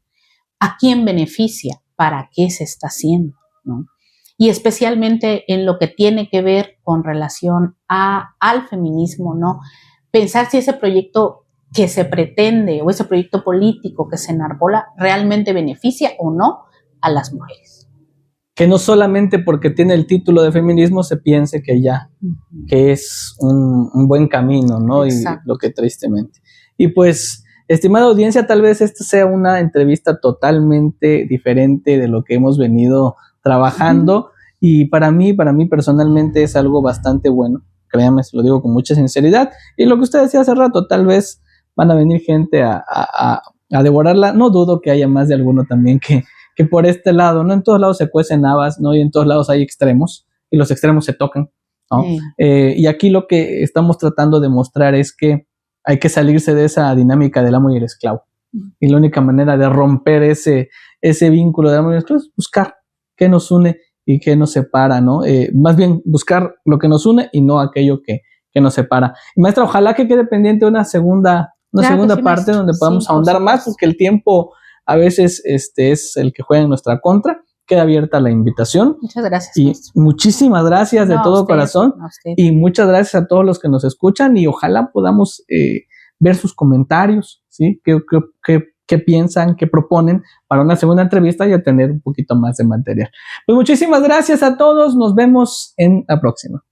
a quién beneficia, para qué se está haciendo, ¿no? Y especialmente en lo que tiene que ver con relación al feminismo, ¿no? Pensar si ese proyecto que se pretende o ese proyecto político que se enarbola realmente beneficia o no a las mujeres. Que no solamente porque tiene el título de feminismo se piense que ya, que es un buen camino, ¿no? Exacto. Y lo que tristemente. Y pues, estimada audiencia, tal vez esta sea una entrevista totalmente diferente de lo que hemos venido trabajando y para mí personalmente es algo bastante bueno, créanme, se lo digo con mucha sinceridad. Y lo que usted decía hace rato, tal vez van a venir gente a devorarla. No dudo que haya más de alguno también que por este lado, ¿no? En todos lados se cuecen habas, ¿no? Y en todos lados hay extremos, y los extremos se tocan, ¿no? Sí. Y aquí lo que estamos tratando de mostrar es que hay que salirse de esa dinámica del amo y el esclavo. Y la única manera de romper ese vínculo del amo y el esclavo es buscar qué nos une y qué nos separa, ¿no? Más bien buscar lo que nos une y no aquello que nos separa. Y maestra, ojalá que quede pendiente una segunda parte maestro, donde podamos ahondar más, porque el tiempo a veces es el que juega en nuestra contra. Queda abierta la invitación. Muchas gracias. Y maestro, muchísimas gracias de todo corazón. Y muchas gracias a todos los que nos escuchan y ojalá podamos ver sus comentarios, ¿sí? ¿Qué piensan, qué proponen para una segunda entrevista y a tener un poquito más de material? Pues muchísimas gracias a todos. Nos vemos en la próxima.